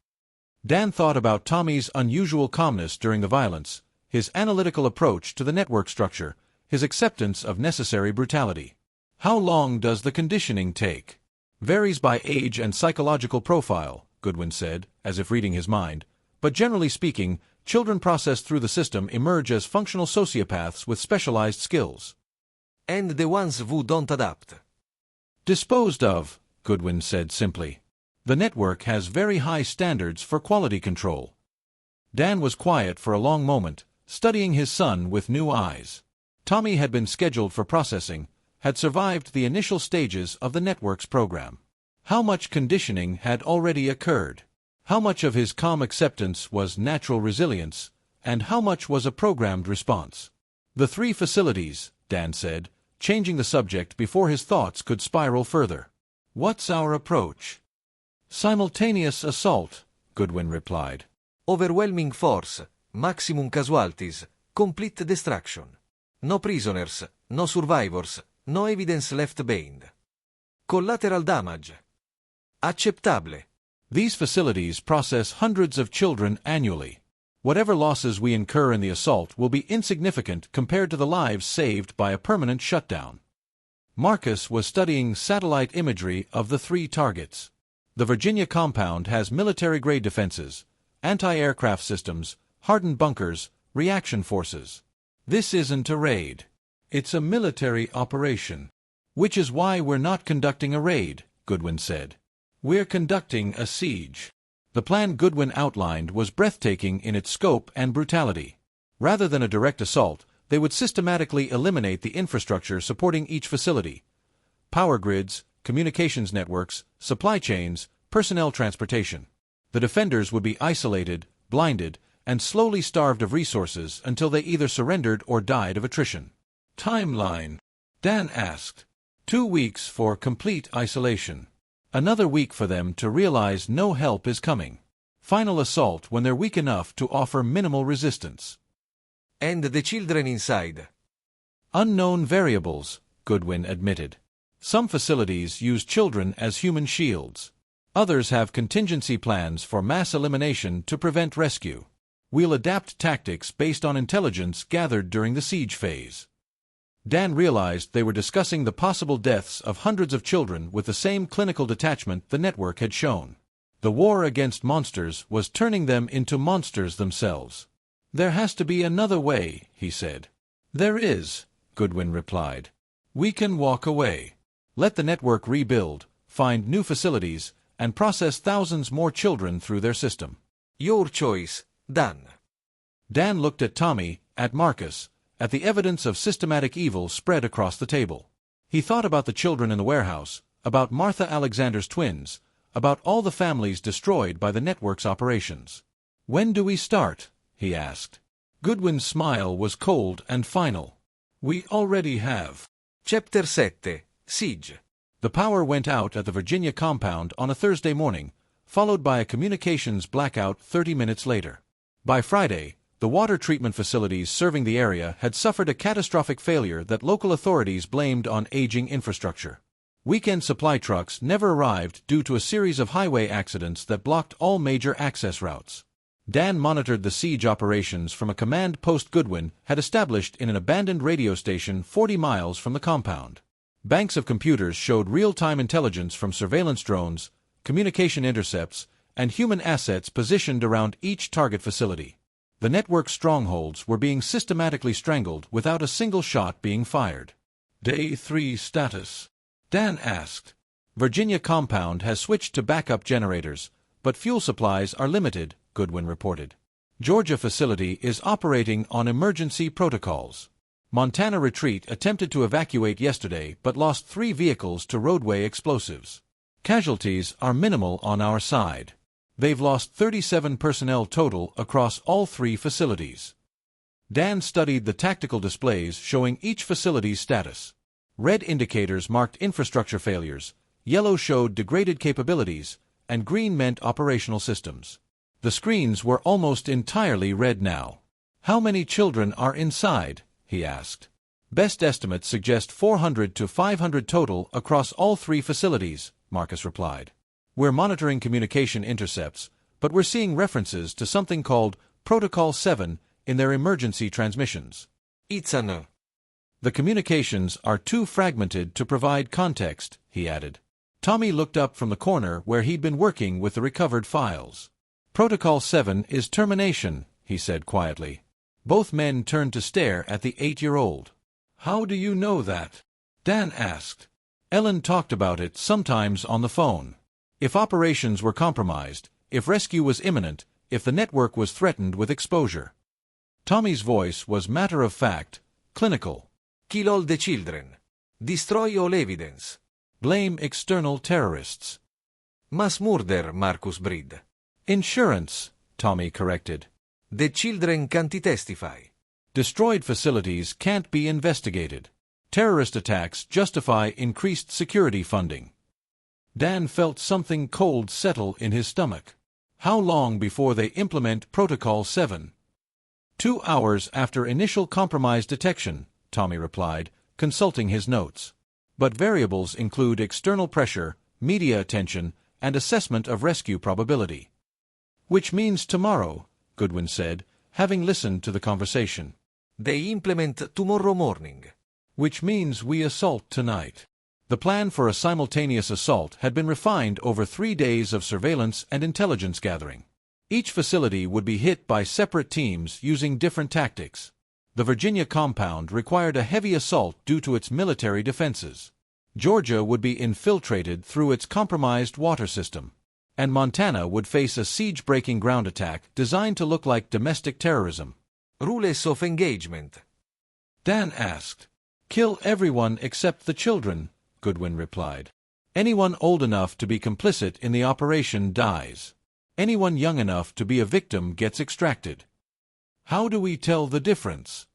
Dan thought about Tommy's unusual calmness during the violence, his analytical approach to the network structure, his acceptance of necessary brutality. How long does the conditioning take? Varies by age and psychological profile, Goodwin said, as if reading his mind, but generally speaking, children processed through the system emerge as functional sociopaths with specialized skills. And the ones who don't adapt? Disposed of, Goodwin said simply. The network has very high standards for quality control. Dan was quiet for a long moment, studying his son with new eyes. Tommy had been scheduled for processing, had survived the initial stages of the network's program. How much conditioning had already occurred? How much of his calm acceptance was natural resilience, and how much was a programmed response? The 3 facilities, Dan said, changing the subject before his thoughts could spiral further. What's our approach? Simultaneous assault, Goodwin replied. Overwhelming force, maximum casualties, complete destruction. No prisoners, no survivors, no evidence left behind. Collateral damage. Acceptable. These facilities process hundreds of children annually. Whatever losses we incur in the assault will be insignificant compared to the lives saved by a permanent shutdown. Marcus was studying satellite imagery of the 3 targets. The Virginia compound has military-grade defenses, anti-aircraft systems, hardened bunkers, reaction forces. This isn't a raid. It's a military operation. Which is why we're not conducting a raid, Goodwin said. We're conducting a siege. The plan Goodwin outlined was breathtaking in its scope and brutality. Rather than a direct assault, they would systematically eliminate the infrastructure supporting each facility. Power grids, communications networks, supply chains, personnel transportation. The defenders would be isolated, blinded, and slowly starved of resources until they either surrendered or died of attrition. Timeline? Dan asked. 2 weeks for complete isolation. Another week for them to realize no help is coming. Final assault when they're weak enough to offer minimal resistance. And the children inside. Unknown variables, Goodwin admitted. Some facilities use children as human shields. Others have contingency plans for mass elimination to prevent rescue. We'll adapt tactics based on intelligence gathered during the siege phase. Dan realized they were discussing the possible deaths of hundreds of children with the same clinical detachment the network had shown. The war against monsters was turning them into monsters themselves. There has to be another way, he said. There is, Goodwin replied. We can walk away. Let the network rebuild, find new facilities, and process thousands more children through their system. Your choice, Dan. Dan looked at Tommy, at Marcus, at the evidence of systematic evil spread across the table. He thought about the children in the warehouse, about Martha Alexander's twins, about all the families destroyed by the network's operations. When do we start? He asked. Goodwin's smile was cold and final. We already have. Chapter 7, Siege. The power went out at the Virginia compound on a Thursday morning, followed by a communications blackout 30 minutes later. By Friday, the water treatment facilities serving the area had suffered a catastrophic failure that local authorities blamed on aging infrastructure. Weekend supply trucks never arrived due to a series of highway accidents that blocked all major access routes. Dan monitored the siege operations from a command post Goodwin had established in an abandoned radio station 40 miles from the compound. Banks of computers showed real-time intelligence from surveillance drones, communication intercepts, and human assets positioned around each target facility. The network's strongholds were being systematically strangled without a single shot being fired. Day 3 status? Dan asked. Virginia compound has switched to backup generators, but fuel supplies are limited, Goodwin reported. Georgia facility is operating on emergency protocols. Montana Retreat attempted to evacuate yesterday but lost 3 vehicles to roadway explosives. Casualties are minimal on our side. They've lost 37 personnel total across all 3 facilities. Dan studied the tactical displays showing each facility's status. Red indicators marked infrastructure failures, yellow showed degraded capabilities, and green meant operational systems. The screens were almost entirely red now. How many children are inside? He asked. Best estimates suggest 400 to 500 total across all 3 facilities, Marcus replied. We're monitoring communication intercepts, but we're seeing references to something called Protocol 7 in their emergency transmissions. It's a no. The communications are too fragmented to provide context, he added. Tommy looked up from the corner where he'd been working with the recovered files. Protocol 7 is termination, he said quietly. Both men turned to stare at the 8-year-old. How do you know that? Dan asked. Ellen talked about it sometimes on the phone. If operations were compromised, if rescue was imminent, if the network was threatened with exposure. Tommy's voice was matter-of-fact, clinical. Kill all the children. Destroy all evidence. Blame external terrorists. Mass murder, Marcus Breed. Insurance, Tommy corrected. The children can't testify. Destroyed facilities can't be investigated. Terrorist attacks justify increased security funding. Dan felt something cold settle in his stomach. How long before they implement Protocol 7? 2 hours after initial compromise detection, Tommy replied, consulting his notes. But variables include external pressure, media attention, and assessment of rescue probability. Which means tomorrow, Goodwin said, having listened to the conversation. They implement tomorrow morning. Which means we assault tonight. The plan for a simultaneous assault had been refined over 3 days of surveillance and intelligence gathering. Each facility would be hit by separate teams using different tactics. The Virginia compound required a heavy assault due to its military defenses. Georgia would be infiltrated through its compromised water system. And Montana would face a siege-breaking ground attack designed to look like domestic terrorism. Rules of engagement. Dan asked. Kill everyone except the children, Goodwin replied. Anyone old enough to be complicit in the operation dies. Anyone young enough to be a victim gets extracted. How do we tell the difference?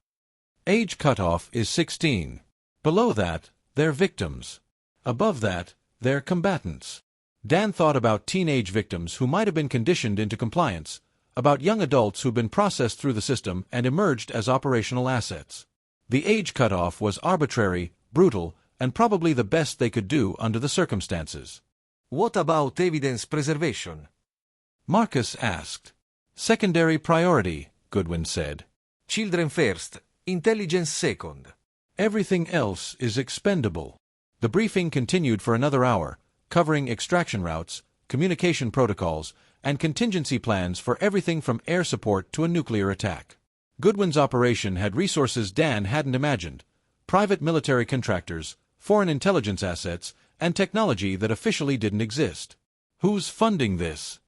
Age cutoff is 16. Below that, they're victims. Above that, they're combatants. Dan thought about teenage victims who might have been conditioned into compliance, about young adults who've been processed through the system and emerged as operational assets. The age cutoff was arbitrary, brutal, and probably the best they could do under the circumstances. What about evidence preservation? Marcus asked. Secondary priority, Goodwin said. Children first, intelligence second. Everything else is expendable. The briefing continued for another hour, covering extraction routes, communication protocols, and contingency plans for everything from air support to a nuclear attack. Goodwin's operation had resources Dan hadn't imagined: private military contractors, foreign intelligence assets, and technology that officially didn't exist. Who's funding this?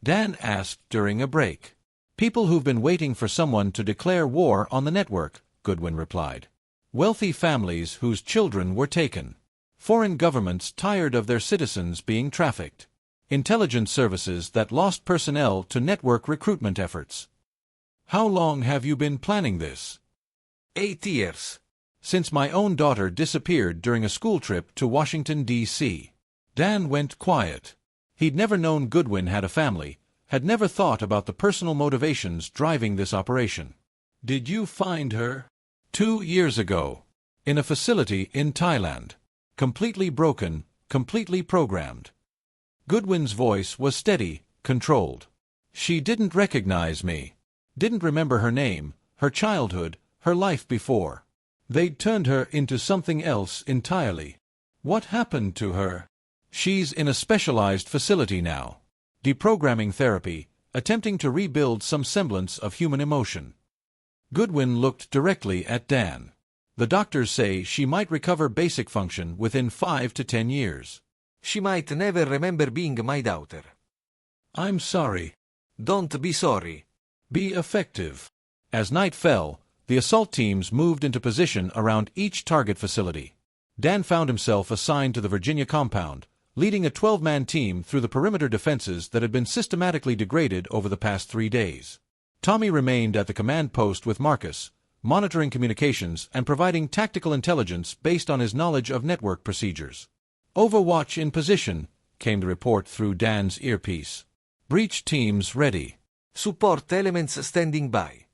Dan asked during a break. People who've been waiting for someone to declare war on the network, Goodwin replied. Wealthy families whose children were taken. Foreign governments tired of their citizens being trafficked. Intelligence services that lost personnel to network recruitment efforts. How long have you been planning this? 8 years. Since my own daughter disappeared during a school trip to Washington, D.C. Dan went quiet. He'd never known Goodwin had a family, had never thought about the personal motivations driving this operation. Did you find her? 2 years ago. In a facility in Thailand. Completely broken, completely programmed. Goodwin's voice was steady, controlled. She didn't recognize me. Didn't remember her name, her childhood, her life before. They'd turned her into something else entirely. What happened to her? She's in a specialized facility now. Deprogramming therapy, attempting to rebuild some semblance of human emotion. Goodwin looked directly at Dan. The doctors say she might recover basic function within 5 to 10 years. She might never remember being my daughter. I'm sorry. Don't be sorry. Be effective. As night fell, the assault teams moved into position around each target facility. Dan found himself assigned to the Virginia compound, leading a 12-man team through the perimeter defenses that had been systematically degraded over the past 3 days. Tommy remained at the command post with Marcus, monitoring communications and providing tactical intelligence based on his knowledge of network procedures. Overwatch in position, came the report through Dan's earpiece. Breach teams ready. Support elements standing by.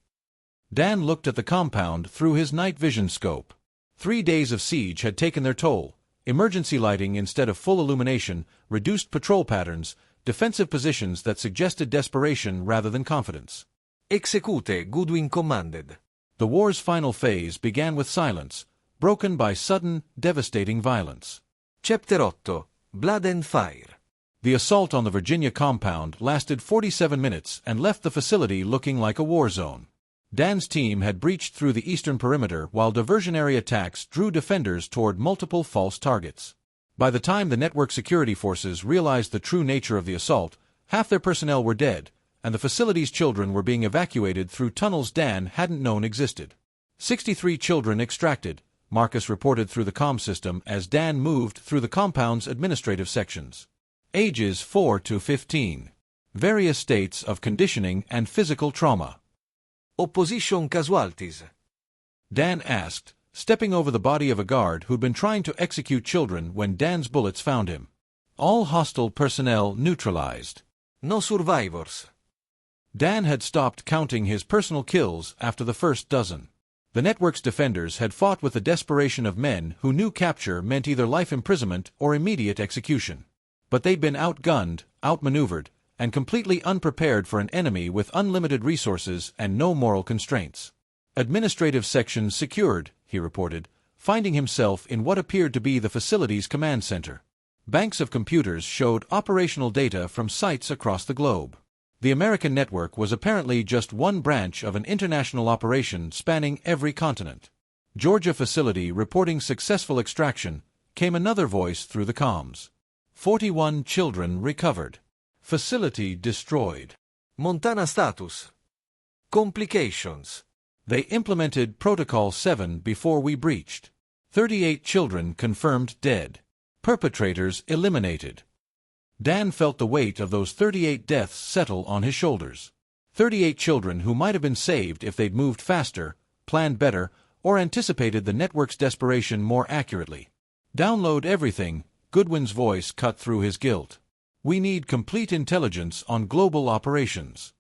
Dan looked at the compound through his night vision scope. 3 days of siege had taken their toll. Emergency lighting instead of full illumination, reduced patrol patterns, defensive positions that suggested desperation rather than confidence. Execute, Goodwin commanded. The war's final phase began with silence, broken by sudden, devastating violence. Chapter 8, Blood and Fire. The assault on the Virginia compound lasted 47 minutes and left the facility looking like a war zone. Dan's team had breached through the eastern perimeter while diversionary attacks drew defenders toward multiple false targets. By the time the network security forces realized the true nature of the assault, half their personnel were dead, and the facility's children were being evacuated through tunnels Dan hadn't known existed. 63 children extracted, Marcus reported through the comm system as Dan moved through the compound's administrative sections. Ages 4 to 15. Various states of conditioning and physical trauma. Opposition casualties. Dan asked, stepping over the body of a guard who'd been trying to execute children when Dan's bullets found him. All hostile personnel neutralized. No survivors. Dan had stopped counting his personal kills after the first dozen. The network's defenders had fought with the desperation of men who knew capture meant either life imprisonment or immediate execution. But they'd been outgunned, outmaneuvered, and completely unprepared for an enemy with unlimited resources and no moral constraints. Administrative sections secured, he reported, finding himself in what appeared to be the facility's command center. Banks of computers showed operational data from sites across the globe. The American network was apparently just one branch of an international operation spanning every continent. Georgia facility reporting successful extraction, came another voice through the comms. 41 children recovered. Facility destroyed. Montana status. Complications. They implemented Protocol 7 before we breached. 38 children confirmed dead. Perpetrators eliminated. Dan felt the weight of those 38 deaths settle on his shoulders. 38 children who might have been saved if they'd moved faster, planned better, or anticipated the network's desperation more accurately. Download everything, Goodwin's voice cut through his guilt. We need complete intelligence on global operations.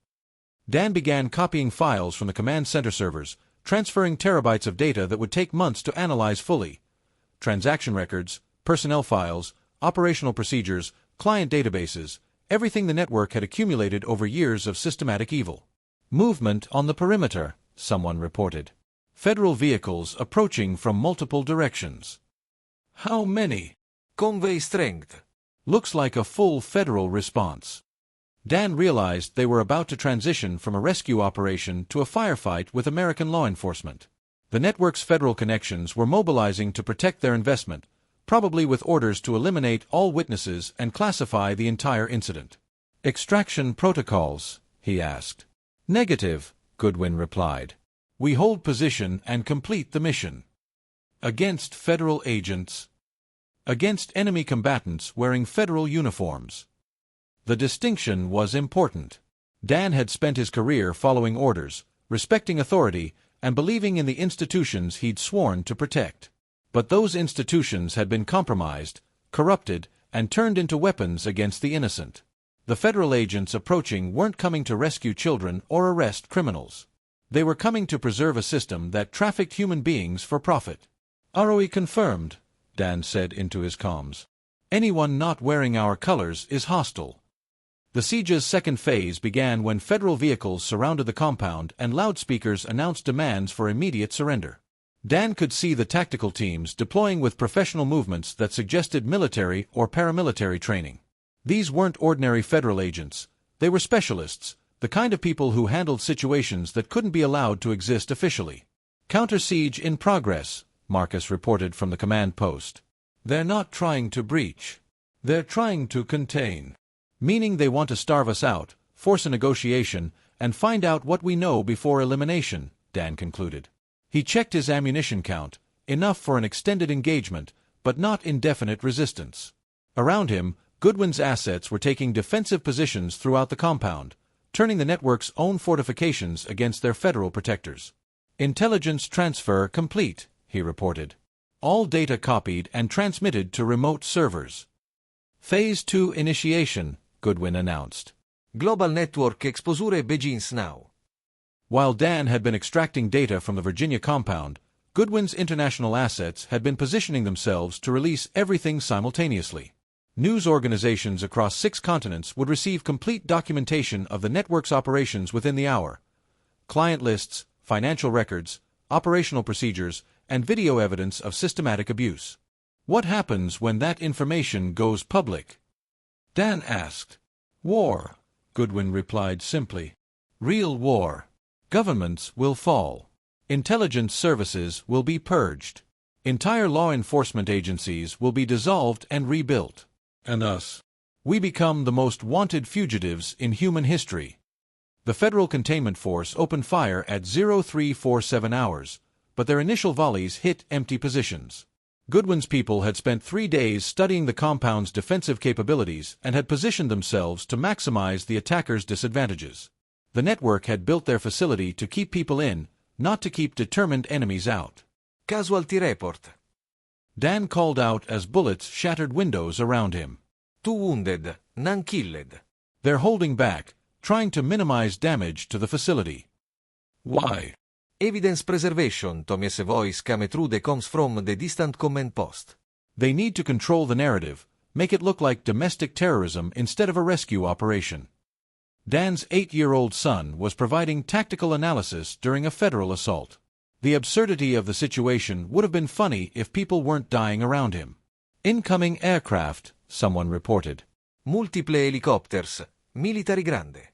Dan began copying files from the command center servers, transferring terabytes of data that would take months to analyze fully. Transaction records, personnel files, operational procedures, client databases, everything the network had accumulated over years of systematic evil. Movement on the perimeter, someone reported. Federal vehicles approaching from multiple directions. How many? Convey strength. Looks like a full federal response. Dan realized they were about to transition from a rescue operation to a firefight with American law enforcement. The network's federal connections were mobilizing to protect their investment, probably with orders to eliminate all witnesses and classify the entire incident. Extraction protocols, he asked. Negative, Goodwin replied. We hold position and complete the mission. Against federal agents. Against enemy combatants wearing federal uniforms. The distinction was important. Dan had spent his career following orders, respecting authority, and believing in the institutions he'd sworn to protect. But those institutions had been compromised, corrupted, and turned into weapons against the innocent. The federal agents approaching weren't coming to rescue children or arrest criminals. They were coming to preserve a system that trafficked human beings for profit. ROE confirmed, Dan said into his comms. Anyone not wearing our colors is hostile. The siege's second phase began when federal vehicles surrounded the compound and loudspeakers announced demands for immediate surrender. Dan could see the tactical teams deploying with professional movements that suggested military or paramilitary training. These weren't ordinary federal agents. They were specialists, the kind of people who handled situations that couldn't be allowed to exist officially. Counter-siege in progress, Marcus reported from the command post. They're not trying to breach. They're trying to contain. Meaning they want to starve us out, force a negotiation, and find out what we know before elimination, Dan concluded. He checked his ammunition count, enough for an extended engagement, but not indefinite resistance. Around him, Goodwin's assets were taking defensive positions throughout the compound, turning the network's own fortifications against their federal protectors. Intelligence transfer complete, he reported. All data copied and transmitted to remote servers. Phase 2 initiation, Goodwin announced. Global network exposure begins now. While Dan had been extracting data from the Virginia compound, Goodwin's international assets had been positioning themselves to release everything simultaneously. News organizations across 6 continents would receive complete documentation of the network's operations within the hour. Client lists, financial records, operational procedures, and video evidence of systematic abuse. What happens when that information goes public? Dan asked. War, Goodwin replied simply. Real war. Governments will fall. Intelligence services will be purged. Entire law enforcement agencies will be dissolved and rebuilt. And us. We become the most wanted fugitives in human history. The Federal Containment Force opened fire at 0347 hours, but their initial volleys hit empty positions. Goodwin's people had spent 3 days studying the compound's defensive capabilities and had positioned themselves to maximize the attackers' disadvantages. The network had built their facility to keep people in, not to keep determined enemies out. Casualty report. Dan called out as bullets shattered windows around him. 2 wounded, none killed. They're holding back, trying to minimize damage to the facility. Why? Evidence preservation, Tommy's voice came through the comms from the distant command post. They need to control the narrative, make it look like domestic terrorism instead of a rescue operation. Dan's 8-year-old son was providing tactical analysis during a federal assault. The absurdity of the situation would have been funny if people weren't dying around him. Incoming aircraft, someone reported. Multiple helicopters, military grande.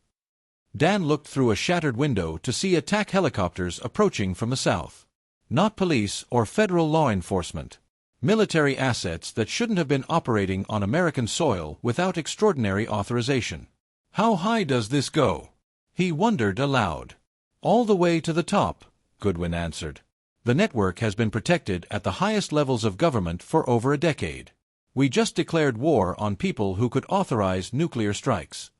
Dan looked through a shattered window to see attack helicopters approaching from the south. Not police or federal law enforcement. Military assets that shouldn't have been operating on American soil without extraordinary authorization. How high does this go? He wondered aloud. All the way to the top, Goodwin answered. The network has been protected at the highest levels of government for over a decade. We just declared war on people who could authorize nuclear strikes.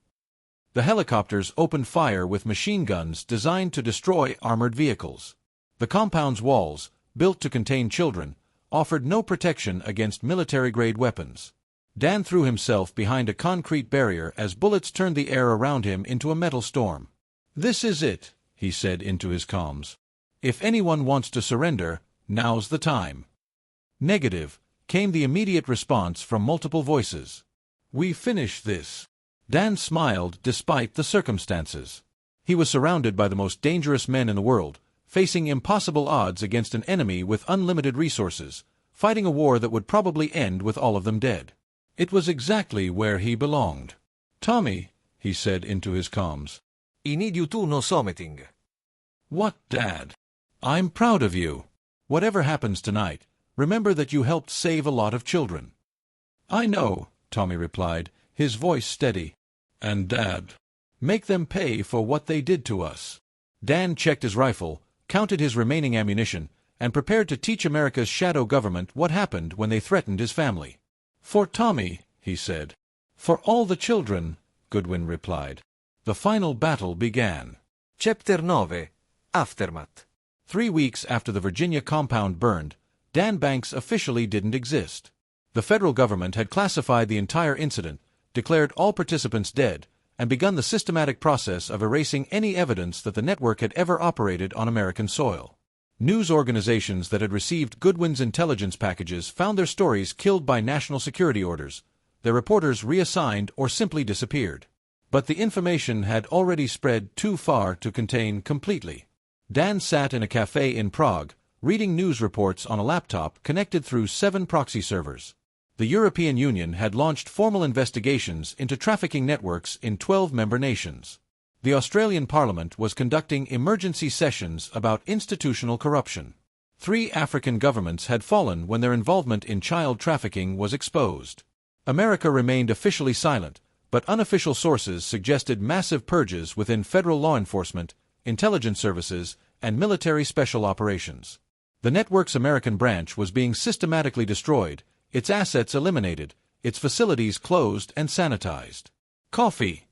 The helicopters opened fire with machine guns designed to destroy armored vehicles. The compound's walls, built to contain children, offered no protection against military-grade weapons. Dan threw himself behind a concrete barrier as bullets turned the air around him into a metal storm. "This is it," he said into his comms. "If anyone wants to surrender, now's the time." "Negative," came the immediate response from multiple voices. "We finish this." Dan smiled despite the circumstances. He was surrounded by the most dangerous men in the world, facing impossible odds against an enemy with unlimited resources, fighting a war that would probably end with all of them dead. It was exactly where he belonged. "Tommy," he said into his comms. "I need you to know something." "What, Dad?" "I'm proud of you. Whatever happens tonight, remember that you helped save a lot of children." "I know," Tommy replied, his voice steady. "And Dad, make them pay for what they did to us." Dan checked his rifle, counted his remaining ammunition, and prepared to teach America's shadow government what happened when they threatened his family. "For Tommy," he said. "For all the children," Goodwin replied. The final battle began. Chapter 9. Aftermath. 3 weeks after the Virginia compound burned, Dan Banks officially didn't exist. The federal government had classified the entire incident, declared all participants dead, and begun the systematic process of erasing any evidence that the network had ever operated on American soil. News organizations that had received Goodwin's intelligence packages found their stories killed by national security orders, their reporters reassigned or simply disappeared. But the information had already spread too far to contain completely. Dan sat in a cafe in Prague, reading news reports on a laptop connected through 7 proxy servers. The European Union had launched formal investigations into trafficking networks in 12 member nations. The Australian Parliament was conducting emergency sessions about institutional corruption. 3 African governments had fallen when their involvement in child trafficking was exposed. America remained officially silent, but unofficial sources suggested massive purges within federal law enforcement, intelligence services, and military special operations. The network's American branch was being systematically destroyed, its assets eliminated, its facilities closed and sanitized. "Coffee?"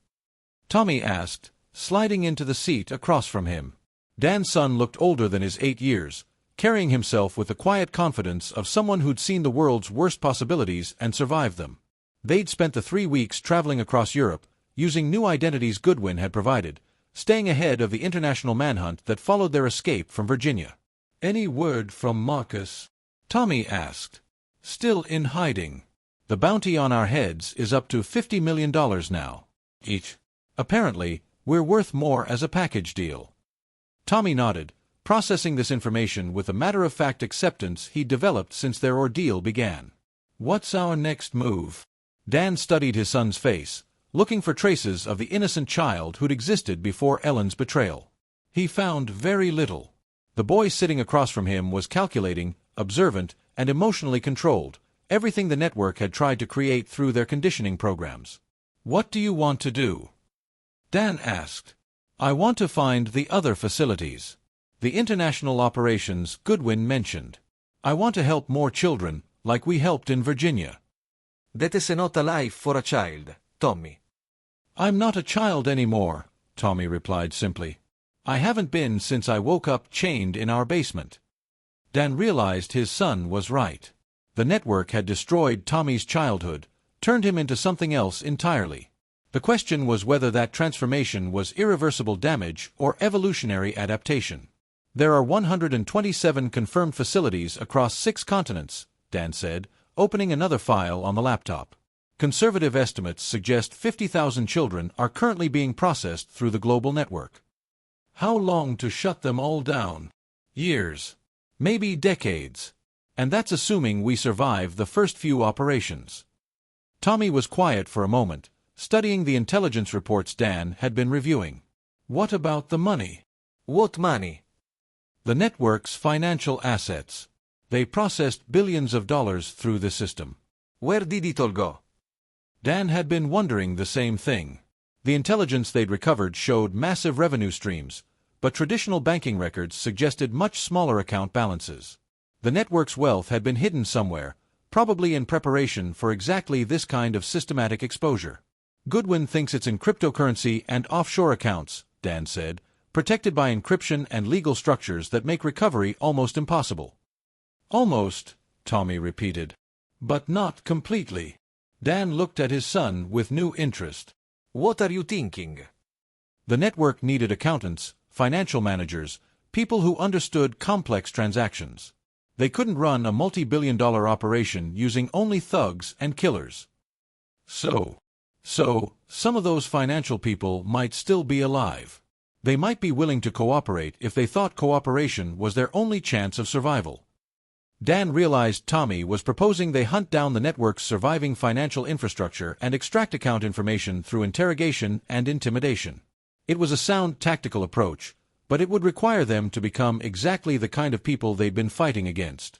Tommy asked, sliding into the seat across from him. Dan's son looked older than his 8 years, carrying himself with the quiet confidence of someone who'd seen the world's worst possibilities and survived them. They'd spent the 3 weeks traveling across Europe, using new identities Goodwin had provided, staying ahead of the international manhunt that followed their escape from Virginia. "Any word from Marcus?" Tommy asked. "Still in hiding. The bounty on our heads is up to $50 million now. Each. Apparently, we're worth more as a package deal." Tommy nodded, processing this information with the matter-of-fact acceptance he'd developed since their ordeal began. "What's our next move?" Dan studied his son's face, looking for traces of the innocent child who'd existed before Ellen's betrayal. He found very little. The boy sitting across from him was calculating, observant, and emotionally controlled, everything the network had tried to create through their conditioning programs. "What do you want to do?" Dan asked. I want to find the other facilities. The international operations Goodwin mentioned. I want to help more children, like we helped in Virginia. That is not a life for a child, Tommy. I'm not a child anymore, Tommy replied simply. I haven't been since I woke up chained in our basement. Dan realized his son was right. The network had destroyed Tommy's childhood, turned him into something else entirely. The question was whether that transformation was irreversible damage or evolutionary adaptation. There are 127 confirmed facilities across 6 continents, Dan said, opening another file on the laptop. Conservative estimates suggest 50,000 children are currently being processed through the global network. How long to shut them all down? Years. Maybe decades. And that's assuming we survive the first few operations. Tommy was quiet for a moment, studying the intelligence reports Dan had been reviewing. What about the money? What money? The network's financial assets. They processed billions of dollars through the system. Where did it all go? Dan had been wondering the same thing. The intelligence they'd recovered showed massive revenue streams, but traditional banking records suggested much smaller account balances. The network's wealth had been hidden somewhere, probably in preparation for exactly this kind of systematic exposure. Goodwin thinks it's in cryptocurrency and offshore accounts, Dan said, protected by encryption and legal structures that make recovery almost impossible. Almost, Tommy repeated. But not completely. Dan looked at his son with new interest. What are you thinking? The network needed accountants, financial managers, people who understood complex transactions. They couldn't run a multi-billion-dollar operation using only thugs and killers. So, some of those financial people might still be alive. They might be willing to cooperate if they thought cooperation was their only chance of survival. Dan realized Tommy was proposing they hunt down the network's surviving financial infrastructure and extract account information through interrogation and intimidation. It was a sound tactical approach, but it would require them to become exactly the kind of people they'd been fighting against.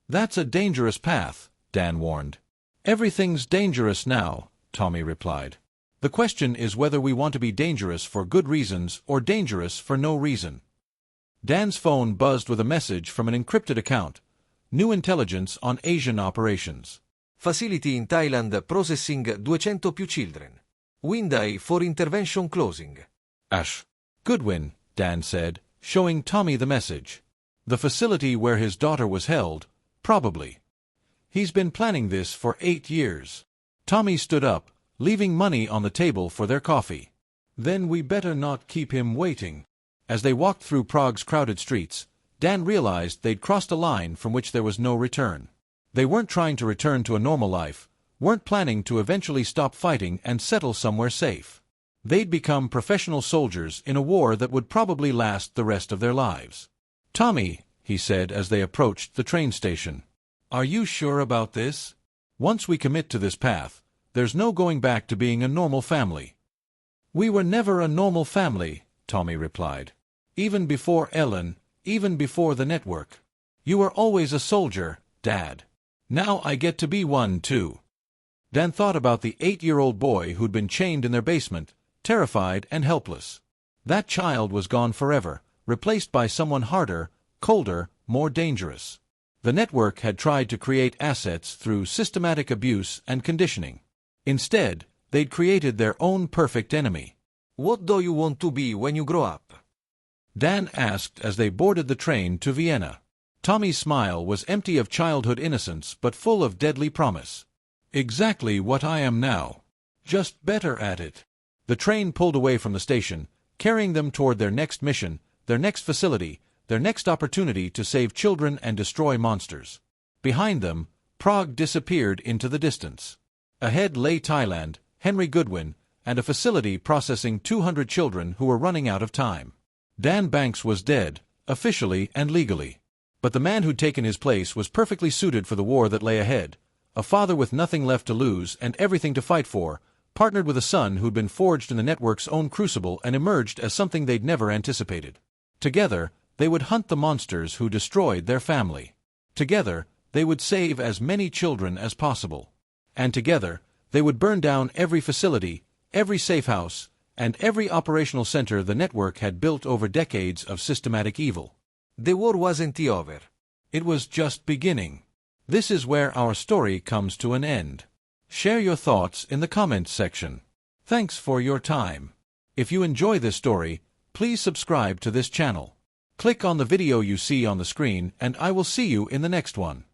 That's a dangerous path, Dan warned. Everything's dangerous now, Tommy replied. The question is whether we want to be dangerous for good reasons or dangerous for no reason. Dan's phone buzzed with a message from an encrypted account. New intelligence on Asian operations. Facility in Thailand processing 200 più children. Window for intervention closing. Ash. Goodwin, Dan said, showing Tommy the message. The facility where his daughter was held, probably. He's been planning this for 8 years. Tommy stood up, leaving money on the table for their coffee. Then we better not keep him waiting. As they walked through Prague's crowded streets, Dan realized they'd crossed a line from which there was no return. They weren't trying to return to a normal life, weren't planning to eventually stop fighting and settle somewhere safe. They'd become professional soldiers in a war that would probably last the rest of their lives. Tommy, he said as they approached the train station. Are you sure about this? Once we commit to this path, there's no going back to being a normal family. We were never a normal family, Tommy replied. Even before Ellen, even before the network. You were always a soldier, Dad. Now I get to be one too. Dan thought about the 8-year-old boy who'd been chained in their basement, terrified and helpless. That child was gone forever, replaced by someone harder, colder, more dangerous. The network had tried to create assets through systematic abuse and conditioning. Instead, they'd created their own perfect enemy. What do you want to be when you grow up? Dan asked as they boarded the train to Vienna. Tommy's smile was empty of childhood innocence but full of deadly promise. Exactly what I am now. Just better at it. The train pulled away from the station, carrying them toward their next mission, their next facility, their next opportunity to save children and destroy monsters. Behind them, Prague disappeared into the distance. Ahead lay Thailand, Henry Goodwin, and a facility processing 200 children who were running out of time. Dan Banks was dead, officially and legally. But the man who'd taken his place was perfectly suited for the war that lay ahead. A father with nothing left to lose and everything to fight for, partnered with a son who'd been forged in the network's own crucible and emerged as something they'd never anticipated. Together, they would hunt the monsters who destroyed their family. Together, they would save as many children as possible. And together, they would burn down every facility, every safe house, and every operational center the network had built over decades of systematic evil. The war wasn't over. It was just beginning. This is where our story comes to an end. Share your thoughts in the comments section. Thanks for your time. If you enjoy this story, please subscribe to this channel. Click on the video you see on the screen and I will see you in the next one.